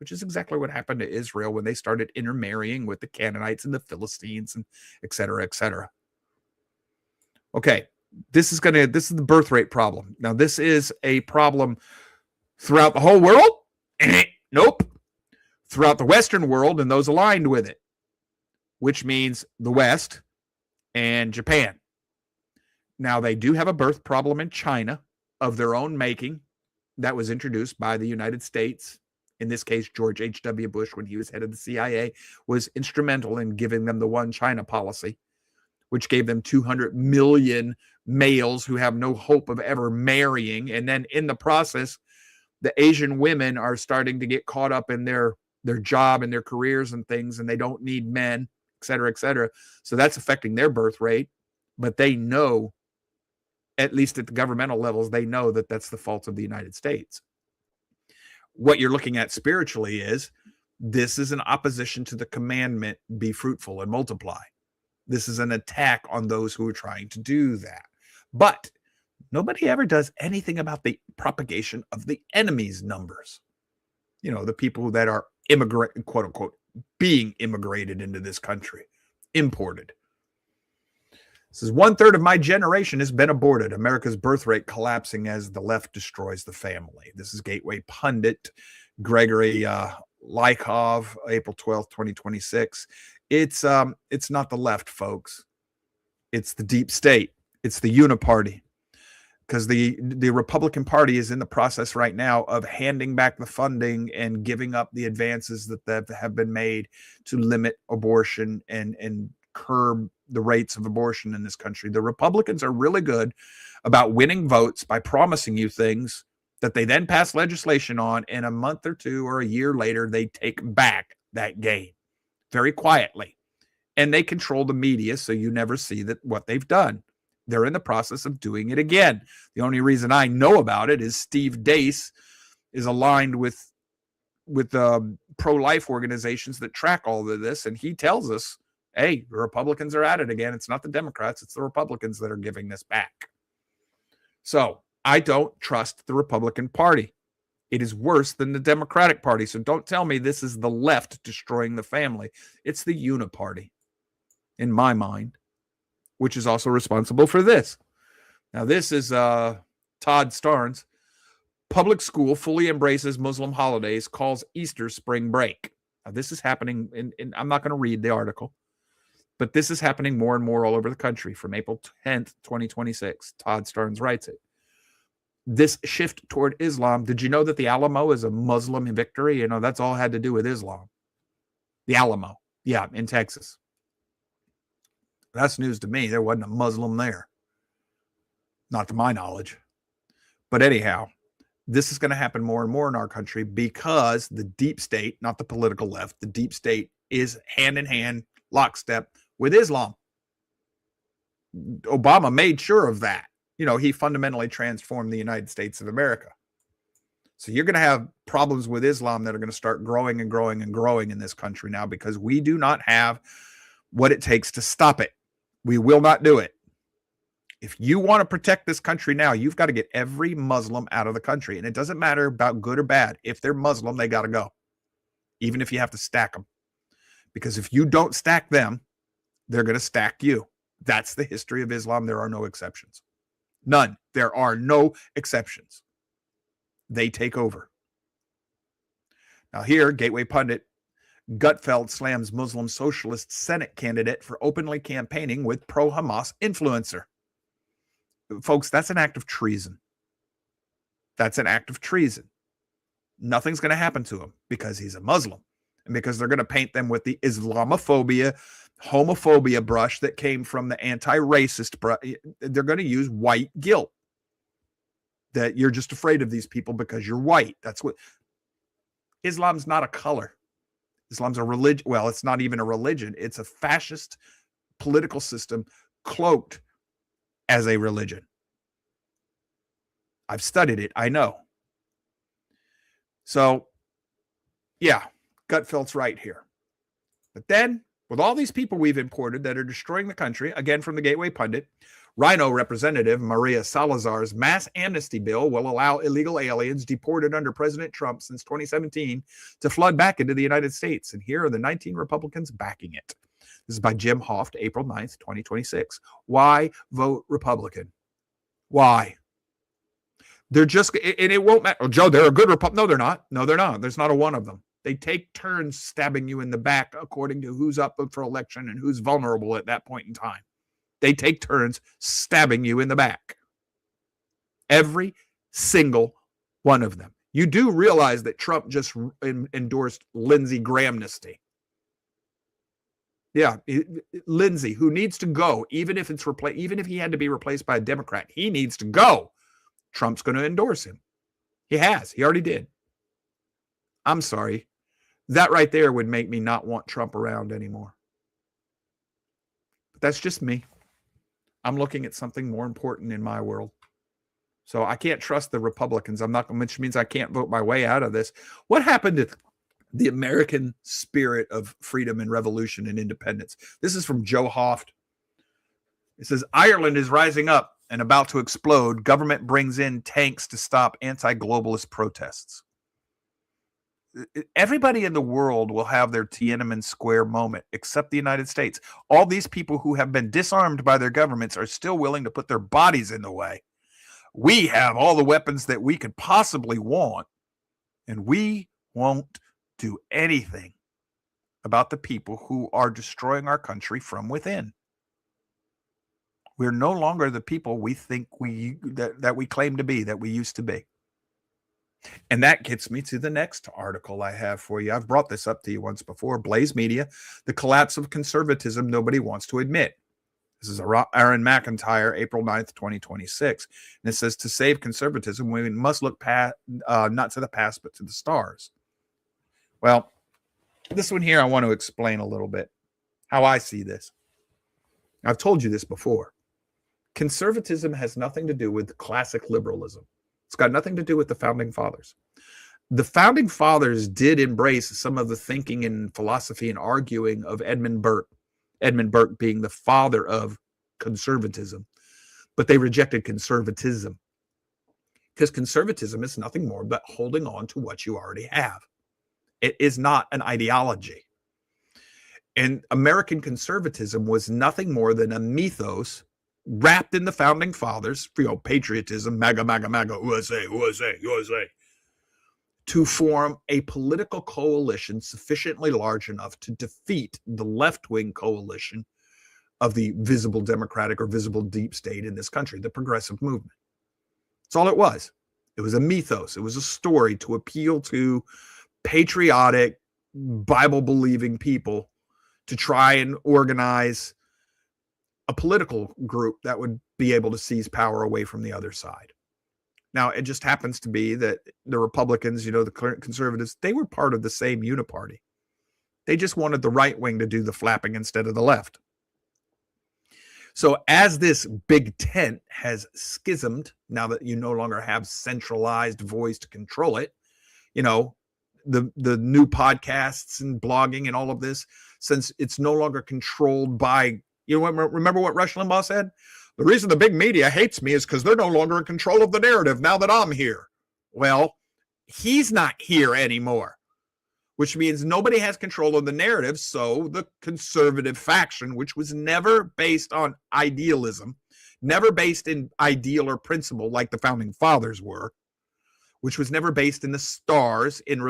which is exactly what happened to Israel when they started intermarrying with the Canaanites and the Philistines and et cetera, et cetera. Okay, this is the birth rate problem. Now, this is a problem throughout the whole world? Nope. Throughout the Western world and those aligned with it, which means the West and Japan. Now, they do have a birth problem in China of their own making that was introduced by the United States. In this case, George H.W. Bush, when he was head of the CIA, was instrumental in giving them the One China policy, which gave them 200 million males who have no hope of ever marrying. And then in the process, the Asian women are starting to get caught up in their job and their careers and things, and they don't need men, et cetera, et cetera. So that's affecting their birth rate. But they know, at least at the governmental levels, they know that that's the fault of the United States. What you're looking at spiritually is this is an opposition to the commandment, be fruitful and multiply. This is an attack on those who are trying to do that. But nobody ever does anything about the propagation of the enemy's numbers. The people that are immigrant, quote unquote, being immigrated into this country, imported. It says 1/3 of my generation has been aborted. America's birth rate collapsing as the left destroys the family. This is Gateway pundit Gregory Lykov, April 12th, 2026. It's not the left, folks. It's the deep state. It's the uniparty. Because the Republican Party is in the process right now of handing back the funding and giving up the advances that have been made to limit abortion and curb the rates of abortion in this country. The Republicans are really good about winning votes by promising you things that they then pass legislation on, and a month or two or a year later, they take back that gain very quietly. And they control the media, so you never see what they've done. They're in the process of doing it again. The only reason I know about it is Steve Deace is aligned with pro-life organizations that track all of this, and he tells us, hey, the Republicans are at it again. It's not the Democrats, it's the Republicans that are giving this back. So I don't trust the Republican Party. It is worse than the Democratic Party. So don't tell me this is the left destroying the family. It's the uniparty, in my mind, which is also responsible for this. Now, this is Todd Starnes. Public school fully embraces Muslim holidays, calls Easter spring break. Now, this is happening, in I'm not going to read the article, but this is happening more and more all over the country from April 10th, 2026. Todd Starnes writes it. This shift toward Islam. Did you know that the Alamo is a Muslim victory? That's all had to do with Islam. The Alamo. Yeah, in Texas. That's news to me. There wasn't a Muslim there. Not to my knowledge. But anyhow, this is going to happen more and more in our country because the deep state, not the political left, the deep state is hand in hand, lockstep with Islam. Obama made sure of that. He fundamentally transformed the United States of America. So you're going to have problems with Islam that are going to start growing and growing and growing in this country now because we do not have what it takes to stop it. We will not do it. If you want to protect this country now, you've got to get every Muslim out of the country. And it doesn't matter about good or bad. If they're Muslim, they got to go. Even if you have to stack them. Because if you don't stack them, they're going to stack you. That's the history of Islam. There are no exceptions. None. There are no exceptions. They take over. Now here, Gateway Pundit, Gutfeld slams Muslim Socialist Senate candidate for openly campaigning with pro-Hamas influencer. Folks, that's an act of treason. That's an act of treason. Nothing's going to happen to him because he's a Muslim and because they're going to paint them with the Islamophobia, homophobia brush that came from the anti-racist brush. They're going to use white guilt. That you're just afraid of these people because you're white. That's what Islam's not a color. Islam's a religion. Well, it's not even a religion. It's a fascist political system cloaked as a religion. I've studied it. I know. So, yeah, Gutfeld's right here. But then, with all these people we've imported that are destroying the country, again from the Gateway Pundit, Rhino Representative Maria Salazar's mass amnesty bill will allow illegal aliens deported under President Trump since 2017 to flood back into the United States. And here are the 19 Republicans backing it. This is by Jim Hoft, April 9th, 2026. Why vote Republican? Why? They're just, and it won't matter. Oh, Joe, they're a good Republican. No, they're not. No, they're not. There's not a one of them. They take turns stabbing you in the back according to who's up for election and who's vulnerable at that point in time. They take turns stabbing you in the back. Every single one of them. You do realize that Trump just endorsed Lindsey Grahamnesty. Yeah, Lindsey, who needs to go, even if it's even if he had to be replaced by a Democrat, he needs to go. Trump's going to endorse him. He has. He already did. I'm sorry. That right there would make me not want Trump around anymore. That's just me. I'm looking at something more important in my world. So I can't trust the Republicans. Which means I can't vote my way out of this. What happened to the American spirit of freedom and revolution and independence? This is from Joe Hoft. It says, Ireland is rising up and about to explode. Government brings in tanks to stop anti-globalist protests. Everybody in the world will have their Tiananmen Square moment, except the United States. All these people who have been disarmed by their governments are still willing to put their bodies in the way. We have all the weapons that we could possibly want, and we won't do anything about the people who are destroying our country from within. We're no longer the people we think that we claim to be, that we used to be. And that gets me to the next article I have for you. I've brought this up to you once before. Blaze Media, the collapse of conservatism nobody wants to admit. This is Aaron McIntyre, April 9th, 2026. And it says, to save conservatism, we must look not to the past, but to the stars. Well, this one here, I want to explain a little bit how I see this. I've told you this before. Conservatism has nothing to do with classic liberalism. It's got nothing to do with the founding fathers. The founding fathers did embrace some of the thinking and philosophy and arguing of Edmund Burke being the father of conservatism, but they rejected conservatism because conservatism is nothing more but holding on to what you already have. It is not an ideology. And American conservatism was nothing more than a mythos wrapped in the founding fathers, patriotism, MAGA, MAGA, MAGA, USA, USA, USA, to form a political coalition sufficiently large enough to defeat the left-wing coalition of the visible democratic or visible deep state in this country, the progressive movement. That's all it was. It was a mythos. It was a story to appeal to patriotic, Bible-believing people to try and organize a political group that would be able to seize power away from the other side. Now, it just happens to be that the Republicans, the conservatives, they were part of the same uniparty. They just wanted the right wing to do the flapping instead of the left. So as this big tent has schismed, now that you no longer have centralized voice to control it, the new podcasts and blogging and all of this, since it's no longer controlled by, remember what Rush Limbaugh said? The reason the big media hates me is because they're no longer in control of the narrative now that I'm here. Well, he's not here anymore, which means nobody has control of the narrative. So the conservative faction, which was never based on idealism, never based in ideal or principle like the founding fathers were, which was never based in the stars, in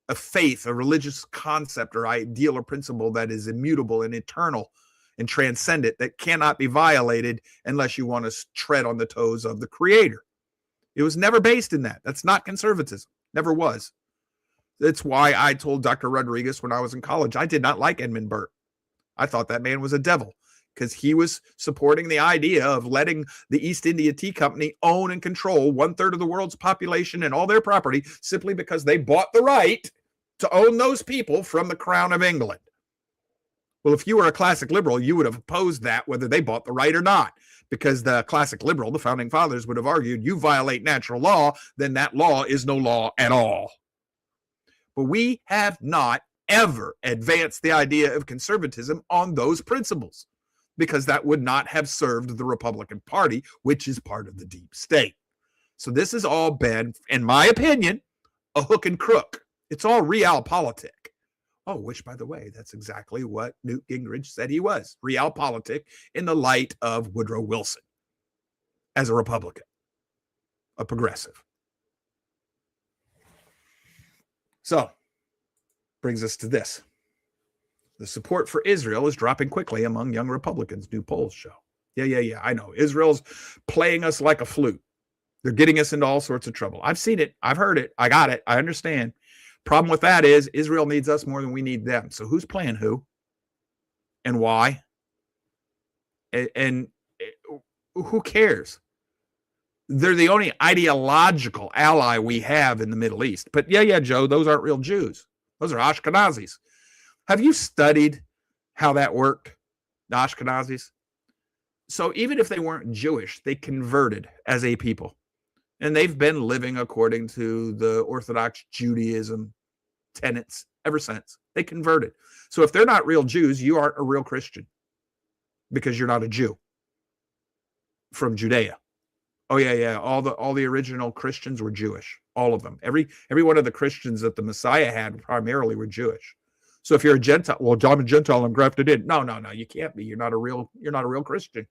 a faith, a religious concept or ideal or principle that is immutable and eternal and transcendent, that cannot be violated unless you want to tread on the toes of the creator. It was never based in that. That's not conservatism. Never was. That's why I told Dr. Rodriguez when I was in college, I did not like Edmund Burke. I thought that man was a devil because he was supporting the idea of letting the East India Tea Company own and control 1/3 of the world's population and all their property simply because they bought the right to own those people from the Crown of England. Well, if you were a classic liberal, you would have opposed that whether they bought the right or not, because the classic liberal, the founding fathers, would have argued you violate natural law, then that law is no law at all. But we have not ever advanced the idea of conservatism on those principles, because that would not have served the Republican Party, which is part of the deep state. So this has all been, in my opinion, a hook and crook. It's all realpolitik. Oh, which, by the way, that's exactly what Newt Gingrich said he was, realpolitik, in the light of Woodrow Wilson as a Republican, a progressive. So, brings us to this. The support for Israel is dropping quickly among young Republicans, new polls show. Yeah, I know. Israel's playing us like a flute. They're getting us into all sorts of trouble. I've seen it. I've heard it. I got it. I understand. Problem with that is Israel needs us more than we need them. So who's playing who and why? And who cares? They're the only ideological ally we have in the Middle East. But yeah, Joe, those aren't real Jews. Those are Ashkenazis. Have you studied how that worked? the Ashkenazis. So even if they weren't Jewish, they converted as a people. And they've been living according to the Orthodox Judaism tenets ever since. They converted. So if they're not real Jews, you aren't a real Christian because you're not a Jew from Judea. Oh yeah. All the original Christians were Jewish. All of them. Every one of the Christians that the Messiah had primarily were Jewish. So if you're a Gentile, well, I'm a Gentile, I'm grafted in. No, you can't be. You're not a real Christian.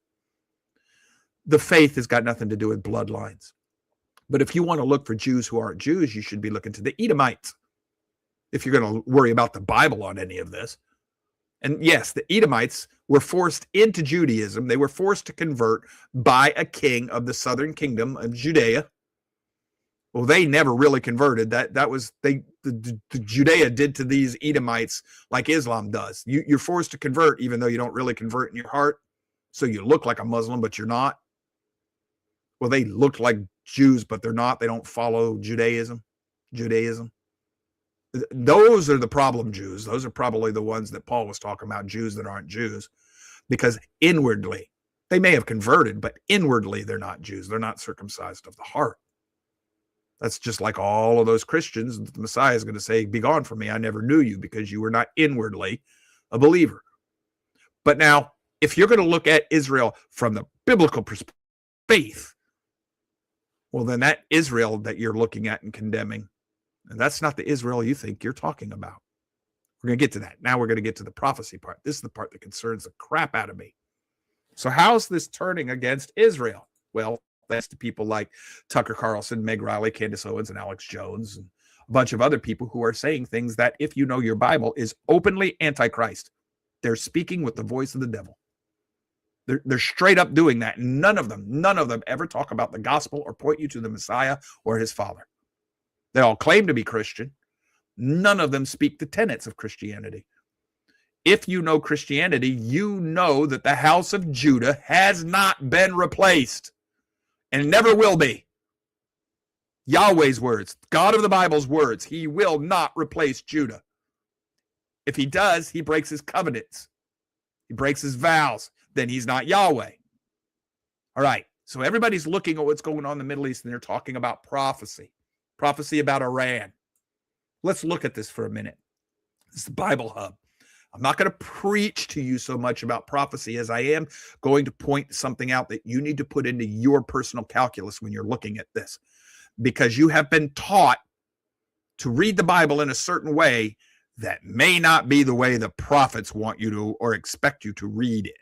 The faith has got nothing to do with bloodlines. But if you want to look for Jews who aren't Jews, you should be looking to the Edomites. If you're going to worry about the Bible on any of this. And yes, the Edomites were forced into Judaism. They were forced to convert by a king of the southern kingdom of Judea. Well, they never really converted. That was the Judea did to these Edomites like Islam does. You're forced to convert even though you don't really convert in your heart. So you look like a Muslim, but you're not. Well, they look like Jews, but they're not. They don't follow Judaism. Those are the problem Jews. Those are probably the ones that Paul was talking about, Jews that aren't Jews, because inwardly, they may have converted, but inwardly, they're not Jews. They're not circumcised of the heart. That's just like all of those Christians. The Messiah is going to say, "Be gone from me. I never knew you," because you were not inwardly a believer. But now, if you're going to look at Israel from the biblical perspective, faith, well, then that Israel that you're looking at and condemning, and that's not the Israel you think you're talking about. We're going to get to that. Now we're going to get to the prophecy part. This is the part that concerns the crap out of me. So how's this turning against Israel? Well, thanks to people like Tucker Carlson, Meg Riley, Candace Owens, and Alex Jones, and a bunch of other people who are saying things that, if you know your Bible, is openly antichrist. They're speaking with the voice of the devil. They're straight up doing that. None of them ever talk about the gospel or point you to the Messiah or his Father. They all claim to be Christian. None of them speak the tenets of Christianity. If you know Christianity, you know that the house of Judah has not been replaced and never will be. Yahweh's words, God of the Bible's words, he will not replace Judah. If he does, he breaks his covenants. He breaks his vows. Then he's not Yahweh. All right. So everybody's looking at what's going on in the Middle East, and they're talking about prophecy about Iran. Let's look at this for a minute. This is the Bible Hub. I'm not going to preach to you so much about prophecy as I am going to point something out that you need to put into your personal calculus when you're looking at this, because you have been taught to read the Bible in a certain way that may not be the way the prophets want you to or expect you to read it.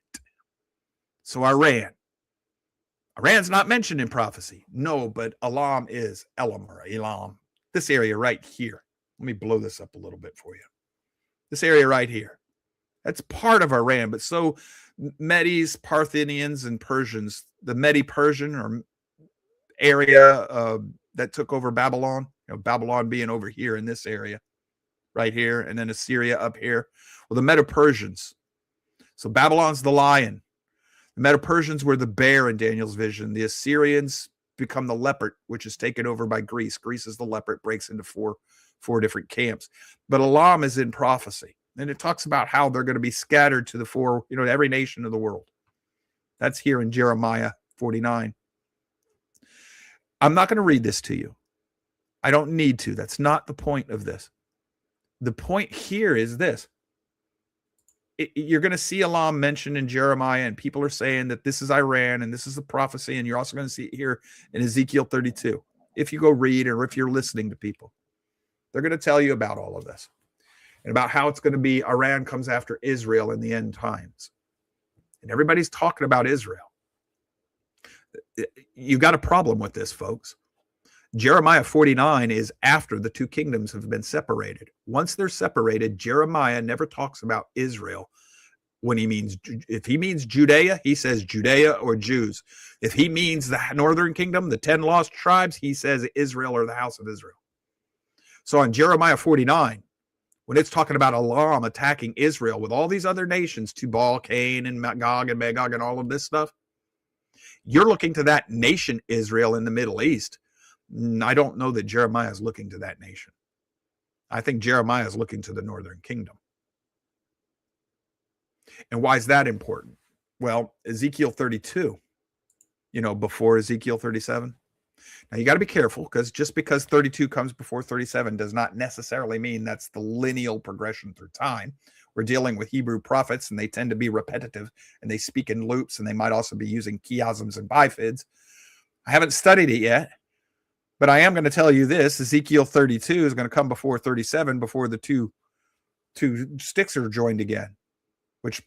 So Iran's not mentioned in prophecy. No, but Elam is. Elam or Elam. This area right here. Let me blow this up a little bit for you. This area right here. That's part of Iran, but so Medes, Parthians, and Persians, the Medi-Persian or area that took over Babylon, Babylon being over here in this area, right here, and then Assyria up here. Well, the Medo-Persians. So Babylon's the lion. The Medo-Persians were the bear in Daniel's vision. The Assyrians become the leopard, which is taken over by Greece. Greece is the leopard, breaks into four different camps. But Elam is in prophecy. And it talks about how they're going to be scattered to the four, every nation of the world. That's here in Jeremiah 49. I'm not going to read this to you. I don't need to. That's not the point of this. The point here is this. You're going to see Elam mentioned in Jeremiah, and people are saying that this is Iran and this is the prophecy, and you're also going to see it here in Ezekiel 32. If you go read or if you're listening to people, they're going to tell you about all of this and about how it's going to be Iran comes after Israel in the end times. And everybody's talking about Israel. You got a problem with this, folks. Jeremiah 49 is after the two kingdoms have been separated. Once they're separated, Jeremiah never talks about Israel if he means Judea, he says Judea or Jews. If he means the northern kingdom, the 10 lost tribes, he says Israel or the house of Israel. So on Jeremiah 49, when it's talking about Elam attacking Israel with all these other nations, Tubal, Cain, and Magog and Magog and all of this stuff, you're looking to that nation Israel in the Middle East. I don't know that Jeremiah is looking to that nation. I think Jeremiah is looking to the northern kingdom. And why is that important? Well, Ezekiel 32, before Ezekiel 37. Now, you got to be careful, because just because 32 comes before 37 does not necessarily mean that's the lineal progression through time. We're dealing with Hebrew prophets, and they tend to be repetitive, and they speak in loops, and they might also be using chiasms and bifids. I haven't studied it yet, but I am going to tell you this. Ezekiel 32 is going to come before 37, before the two sticks are joined again, which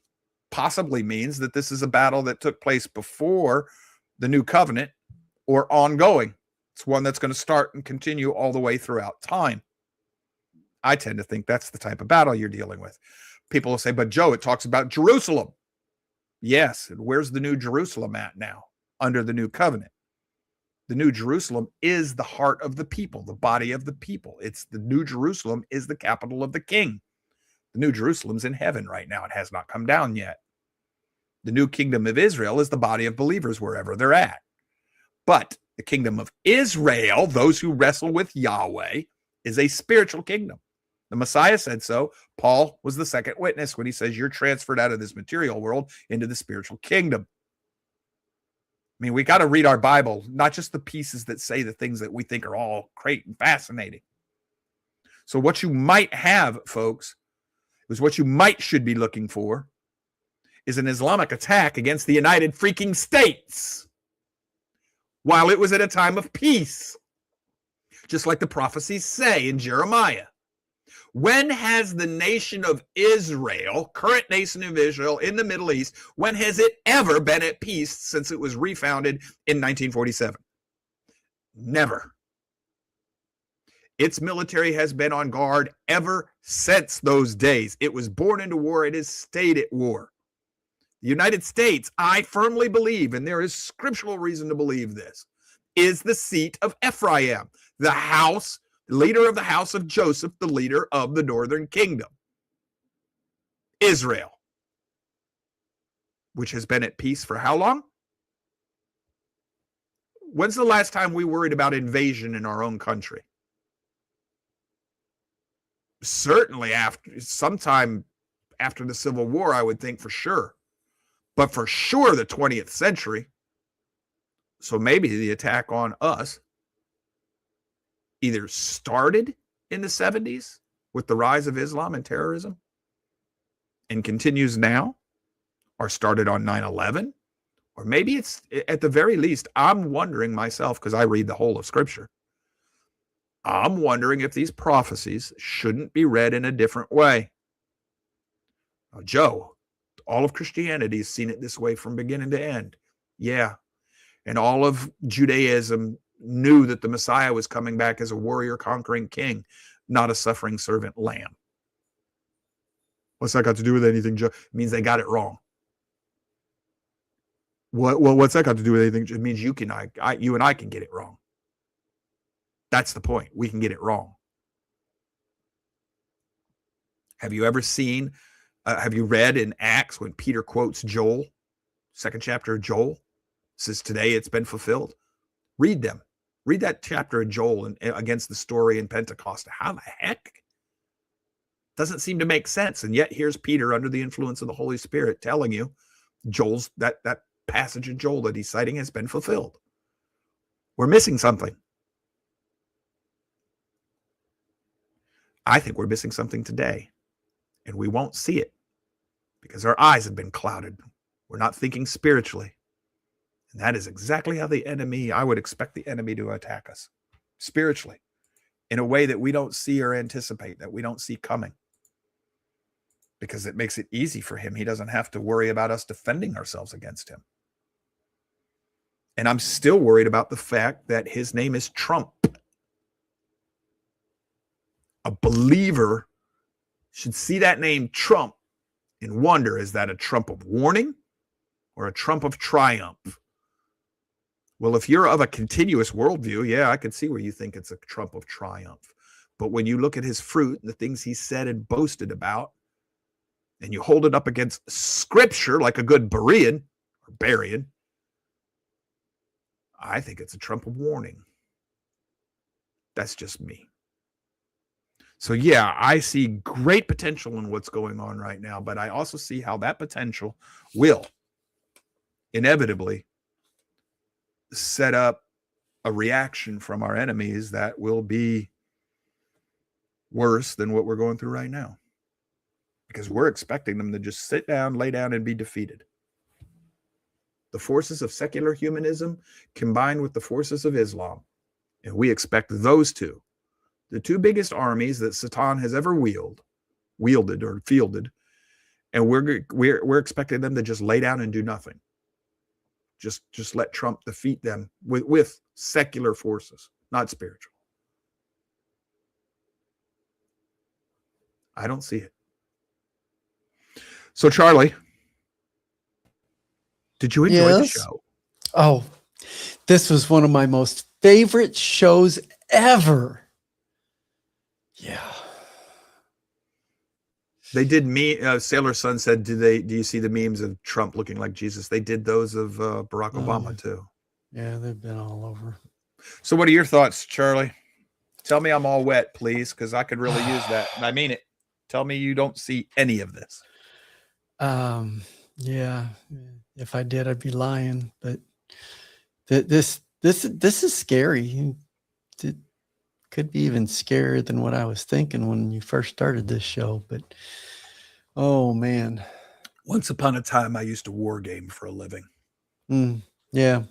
possibly means that this is a battle that took place before the new covenant or ongoing. It's one that's going to start and continue all the way throughout time. I tend to think that's the type of battle you're dealing with. People will say, but Joe, it talks about Jerusalem. Yes, and where's the new Jerusalem at now under the new covenant? The new Jerusalem is the heart of the people, the body of the people. It's the new Jerusalem is the capital of the king. The new Jerusalem's in heaven right now. It has not come down yet. The new kingdom of Israel is the body of believers wherever they're at. But the kingdom of Israel, those who wrestle with Yahweh, is a spiritual kingdom. The Messiah said so. Paul was the second witness when he says you're transferred out of this material world into the spiritual kingdom. I mean, we got to read our Bible, not just the pieces that say the things that we think are all great and fascinating. So what you might have, folks, is what you should be looking for is an Islamic attack against the United freaking States while it was at a time of peace, just like the prophecies say in Jeremiah. When has the nation of Israel, current nation of Israel in the Middle East, when has it ever been at peace since it was refounded in 1947? Never. Its military has been on guard ever since those days. It was born into war. It has stayed at war. The United States, I firmly believe, and there is scriptural reason to believe this, is the seat of Ephraim, the leader of the house of Joseph, the leader of the northern kingdom. Israel, which has been at peace for how long? When's the last time we worried about invasion in our own country? Certainly sometime after the Civil War, I would think, for sure. But for sure the 20th century. So maybe the attack on us either started in the 70s with the rise of Islam and terrorism and continues now, or started on 9/11, or maybe it's, at the very least, I'm wondering myself, because I read the whole of Scripture, I'm wondering if these prophecies shouldn't be read in a different way. Now, Joe, all of Christianity has seen it this way from beginning to end. Yeah. And all of Judaism knew that the Messiah was coming back as a warrior conquering king, not a suffering servant lamb. What's that got to do with anything, Joe? It means they got it wrong. What's that got to do with anything? It means you and I can get it wrong. That's the point. We can get it wrong. Have you ever have you read in Acts when Peter quotes Joel, second chapter of Joel, says today it's been fulfilled? Read them. Read that chapter of Joel against the story in Pentecost. How the heck? Doesn't seem to make sense. And yet here's Peter under the influence of the Holy Spirit telling you Joel's that passage of Joel that he's citing has been fulfilled. We're missing something. I think we're missing something today, and we won't see it because our eyes have been clouded. We're not thinking spiritually. And that is exactly how I would expect the enemy to attack us, spiritually, in a way that we don't see or anticipate, that we don't see coming. Because it makes it easy for him. He doesn't have to worry about us defending ourselves against him. And I'm still worried about the fact that his name is Trump. A believer should see that name Trump and wonder, is that a trump of warning or a trump of triumph? Well, if you're of a continuous worldview, yeah, I can see where you think it's a trump of triumph. But when you look at his fruit and the things he said and boasted about, and you hold it up against Scripture like a good Berean or Barian, I think it's a trump of warning. That's just me. So, yeah, I see great potential in what's going on right now, but I also see how that potential will inevitably set up a reaction from our enemies that will be worse than what we're going through right now. Because we're expecting them to just sit down, lay down, and be defeated. The forces of secular humanism combined with the forces of Islam. And we expect those two, the two biggest armies that Satan has ever wielded or fielded, and we're expecting them to just lay down and do nothing. Just let Trump defeat them with secular forces, not spiritual. I don't see it. So, Charlie, did you enjoy the show? Oh, this was one of my most favorite shows ever. Yeah. They did me. Sailor Sun said, "Do you see the memes of Trump looking like Jesus?" They did those of Barack Obama too. Yeah, they've been all over. So, what are your thoughts, Charlie? Tell me I'm all wet, please, because I could really use that, and I mean it. Tell me you don't see any of this. Yeah. If I did, I'd be lying. But this is scary. It could be even scarier than what I was thinking when you first started this show. But oh man, once upon a time, I used to war game for a living. Yeah,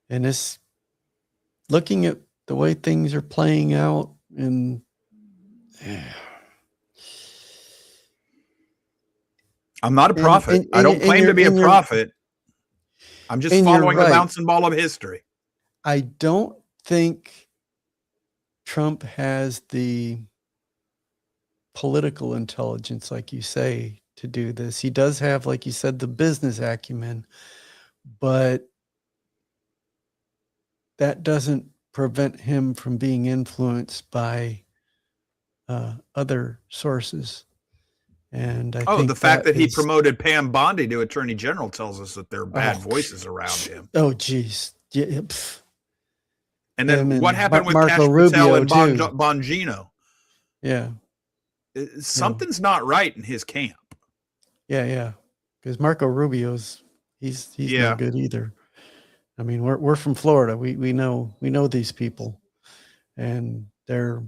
and it's looking at the way things are playing out, and I'm not a prophet. I don't claim to be a prophet. I'm just following the bouncing ball of history. I don't think Trump has the political intelligence, like you say, to do this. He does have, like you said, the business acumen, but that doesn't prevent him from being influenced by other sources. And I think the fact that he promoted Pam Bondi to Attorney General tells us that there are bad voices around him. Oh, geez. Yeah. And then what happened with Marco Rubio and Bongino? Yeah. Something's not right in his camp. Yeah. Because Marco Rubio's he's no good either. I mean, we're from Florida. We know these people, and they're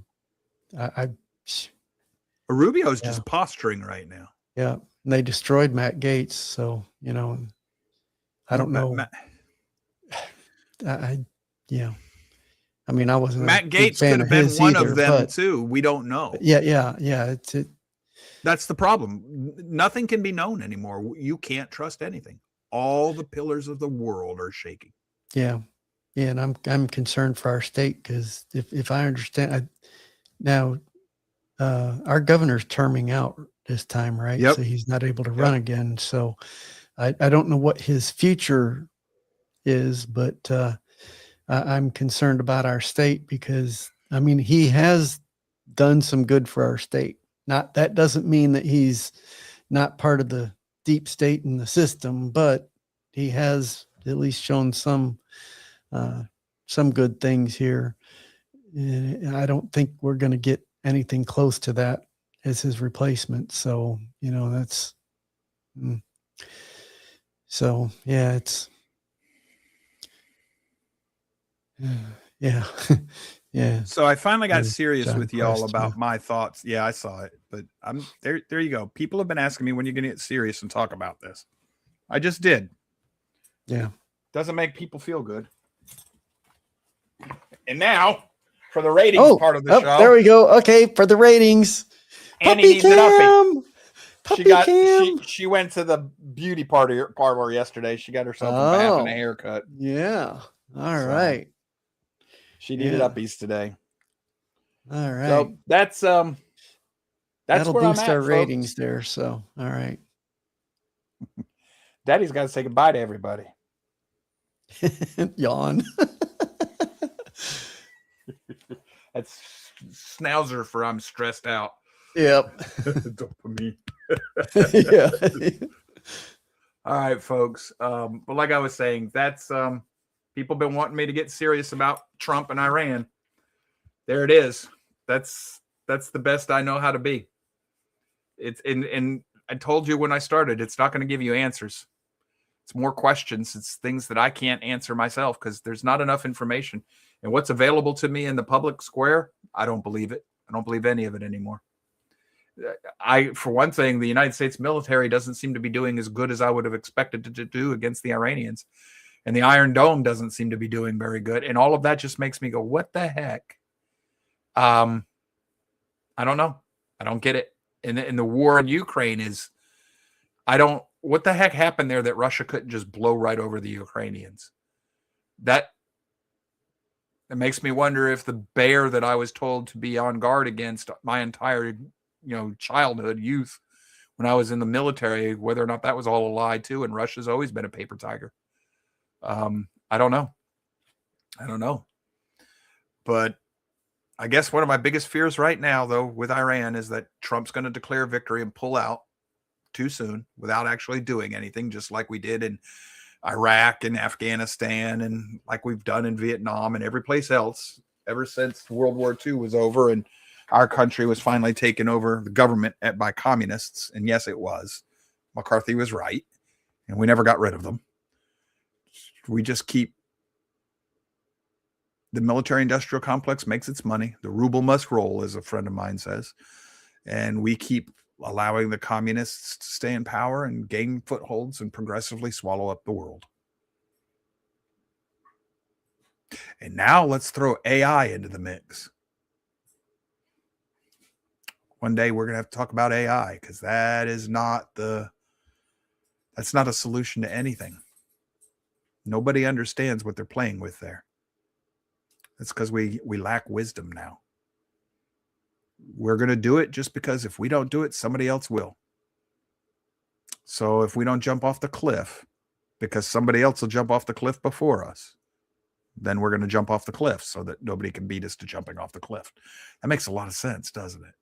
Rubio's just posturing right now. Yeah, and they destroyed Matt Gaetz, so I don't know. I mean, I wasn't. Matt Gaetz could have been one of them too. We don't know. Yeah. That's the problem. Nothing can be known anymore. You can't trust anything. All the pillars of the world are shaking. Yeah, and I'm concerned for our state because if I understand now, our governor's terming out this time, right? Yep. So he's not able to run again. So I don't know what his future is, but I'm concerned about our state because I mean he has done some good for our state. That doesn't mean that he's not part of the deep state in the system, but he has at least shown some good things here. And I don't think we're going to get anything close to that as his replacement. So, that's, so yeah, it's, yeah. Yeah. So I finally got serious with y'all about my thoughts. Yeah, I saw it, but I'm there. There you go. People have been asking me when you're going to get serious and talk about this. I just did. Yeah. Doesn't make people feel good. And now for the ratings part of the show. There we go. Okay. For the ratings. Annie needs an uppie. She went to the beauty parlor yesterday. She got herself a bath and a haircut. Yeah. All right. She needed uppies today. All right. So that's that'll where boost I'm at, our folks. ratings there. So all right. Daddy's got to say goodbye to everybody. Yawn. That's Schnauzer for I'm stressed out. Yep. Dopamine. Yeah. All right, folks. But like I was saying, that's people been wanting me to get serious about Trump and Iran. There it is. That's the best I know how to be. It's and I told you when I started, it's not going to give you answers. It's more questions. It's things that I can't answer myself because there's not enough information. And what's available to me in the public square, I don't believe it. I don't believe any of it anymore. For one thing, the United States military doesn't seem to be doing as good as I would have expected it to do against the Iranians. And the Iron Dome doesn't seem to be doing very good. And all of that just makes me go, what the heck? I don't know. I don't get it. And the war in Ukraine is, what the heck happened there that Russia couldn't just blow right over the Ukrainians? That makes me wonder if the bear that I was told to be on guard against my entire, childhood, youth, when I was in the military, whether or not that was all a lie too. And Russia's always been a paper tiger. I don't know. But I guess one of my biggest fears right now, though, with Iran is that Trump's going to declare victory and pull out too soon without actually doing anything, just like we did in Iraq and Afghanistan and like we've done in Vietnam and every place else ever since World War II was over and our country was finally taken over the government by communists. And yes, it was. McCarthy was right. And we never got rid of them. We just keep. The military industrial complex makes its money. The ruble must roll, as a friend of mine says. And we keep allowing the communists to stay in power and gain footholds and progressively swallow up the world. And now let's throw AI into the mix. One day we're going to have to talk about AI because that's not a solution to anything. Nobody understands what they're playing with there. It's because we lack wisdom now. We're going to do it just because if we don't do it, somebody else will. So if we don't jump off the cliff because somebody else will jump off the cliff before us, then we're going to jump off the cliff so that nobody can beat us to jumping off the cliff. That makes a lot of sense, doesn't it?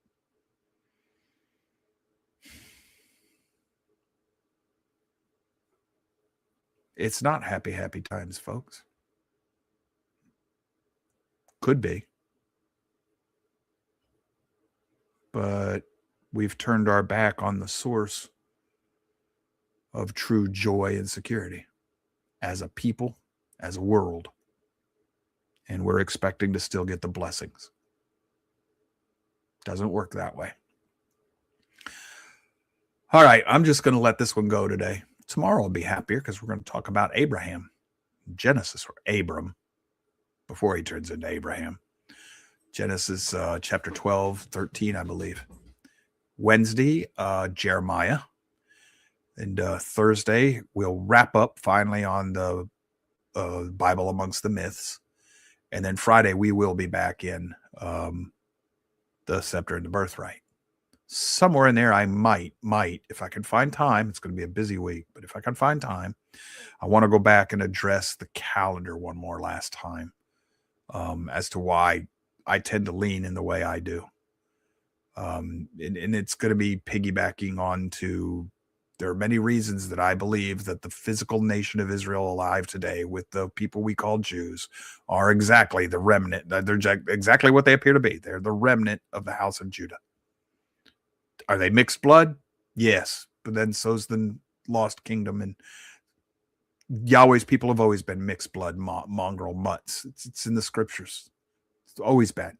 It's not happy, happy times, folks. Could be. But we've turned our back on the source of true joy and security as a people, as a world. And we're expecting to still get the blessings. Doesn't work that way. All right, I'm just going to let this one go today. Tomorrow I'll be happier because we're going to talk about Abraham, Genesis, or Abram, before he turns into Abraham. Genesis chapter 12, 13, I believe. Wednesday, Jeremiah. And Thursday, we'll wrap up finally on the Bible amongst the myths. And then Friday, we will be back in the scepter and the birthright. Somewhere in there, I might, if I can find time, it's going to be a busy week, but if I can find time, I want to go back and address the calendar one more last time as to why I tend to lean in the way I do. And it's going to be piggybacking on to, there are many reasons that I believe that the physical nation of Israel alive today with the people we call Jews are exactly the remnant. They're exactly what they appear to be. They're the remnant of the house of Judah. Are they mixed blood? Yes. But then so's the lost kingdom. And Yahweh's people have always been mixed blood, mongrel mutts. It's in the scriptures. It's always been.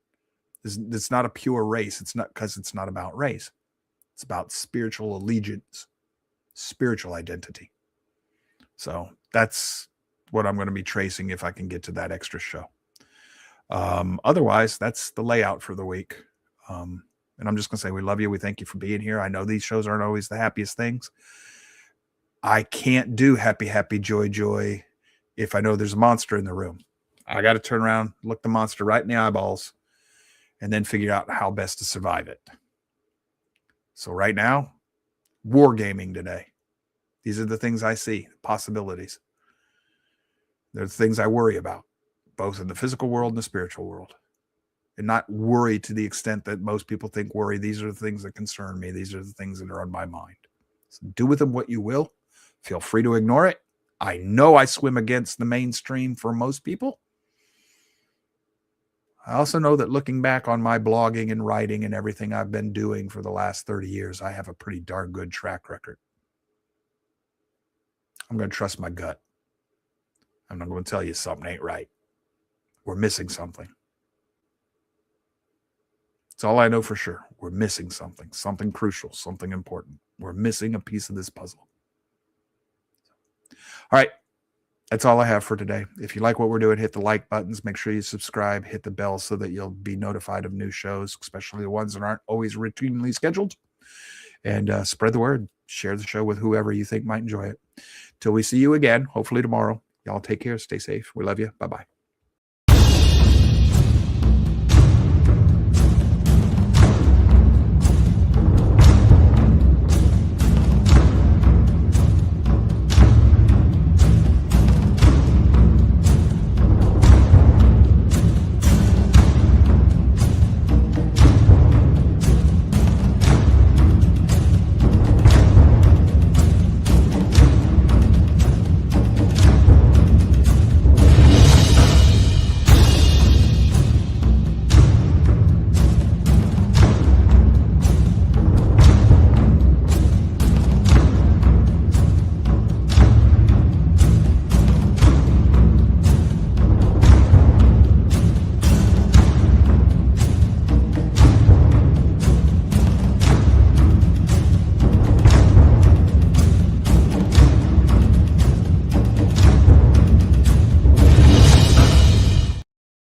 It's not a pure race. It's not because it's not about race. It's about spiritual allegiance, spiritual identity. So that's what I'm going to be tracing if I can get to that extra show. Otherwise, that's the layout for the week. And I'm just going to say we love you. We thank you for being here. I know these shows aren't always the happiest things. I can't do happy, happy, joy, joy if I know there's a monster in the room. I got to turn around, look the monster right in the eyeballs, and then figure out how best to survive it. So right now, wargaming today. These are the things I see, possibilities. They're the things I worry about, both in the physical world and the spiritual world. And not worry to the extent that most people think worry. These are the things that concern me. These are the things that are on my mind. So do with them what you will. Feel free to ignore it. I know I swim against the mainstream for most people. I also know that looking back on my blogging and writing and everything I've been doing for the last 30 years, I have a pretty darn good track record. I'm going to trust my gut. I'm not going to tell you something ain't right. We're missing something. It's all I know for sure. We're missing something crucial, something important. We're missing a piece of this puzzle. All right. That's all I have for today. If you like what we're doing, hit the like buttons. Make sure you subscribe, hit the bell so that you'll be notified of new shows, especially the ones that aren't always routinely scheduled. And spread the word. Share the show with whoever you think might enjoy it. Till we see you again, hopefully tomorrow. Y'all take care. Stay safe. We love you. Bye-bye.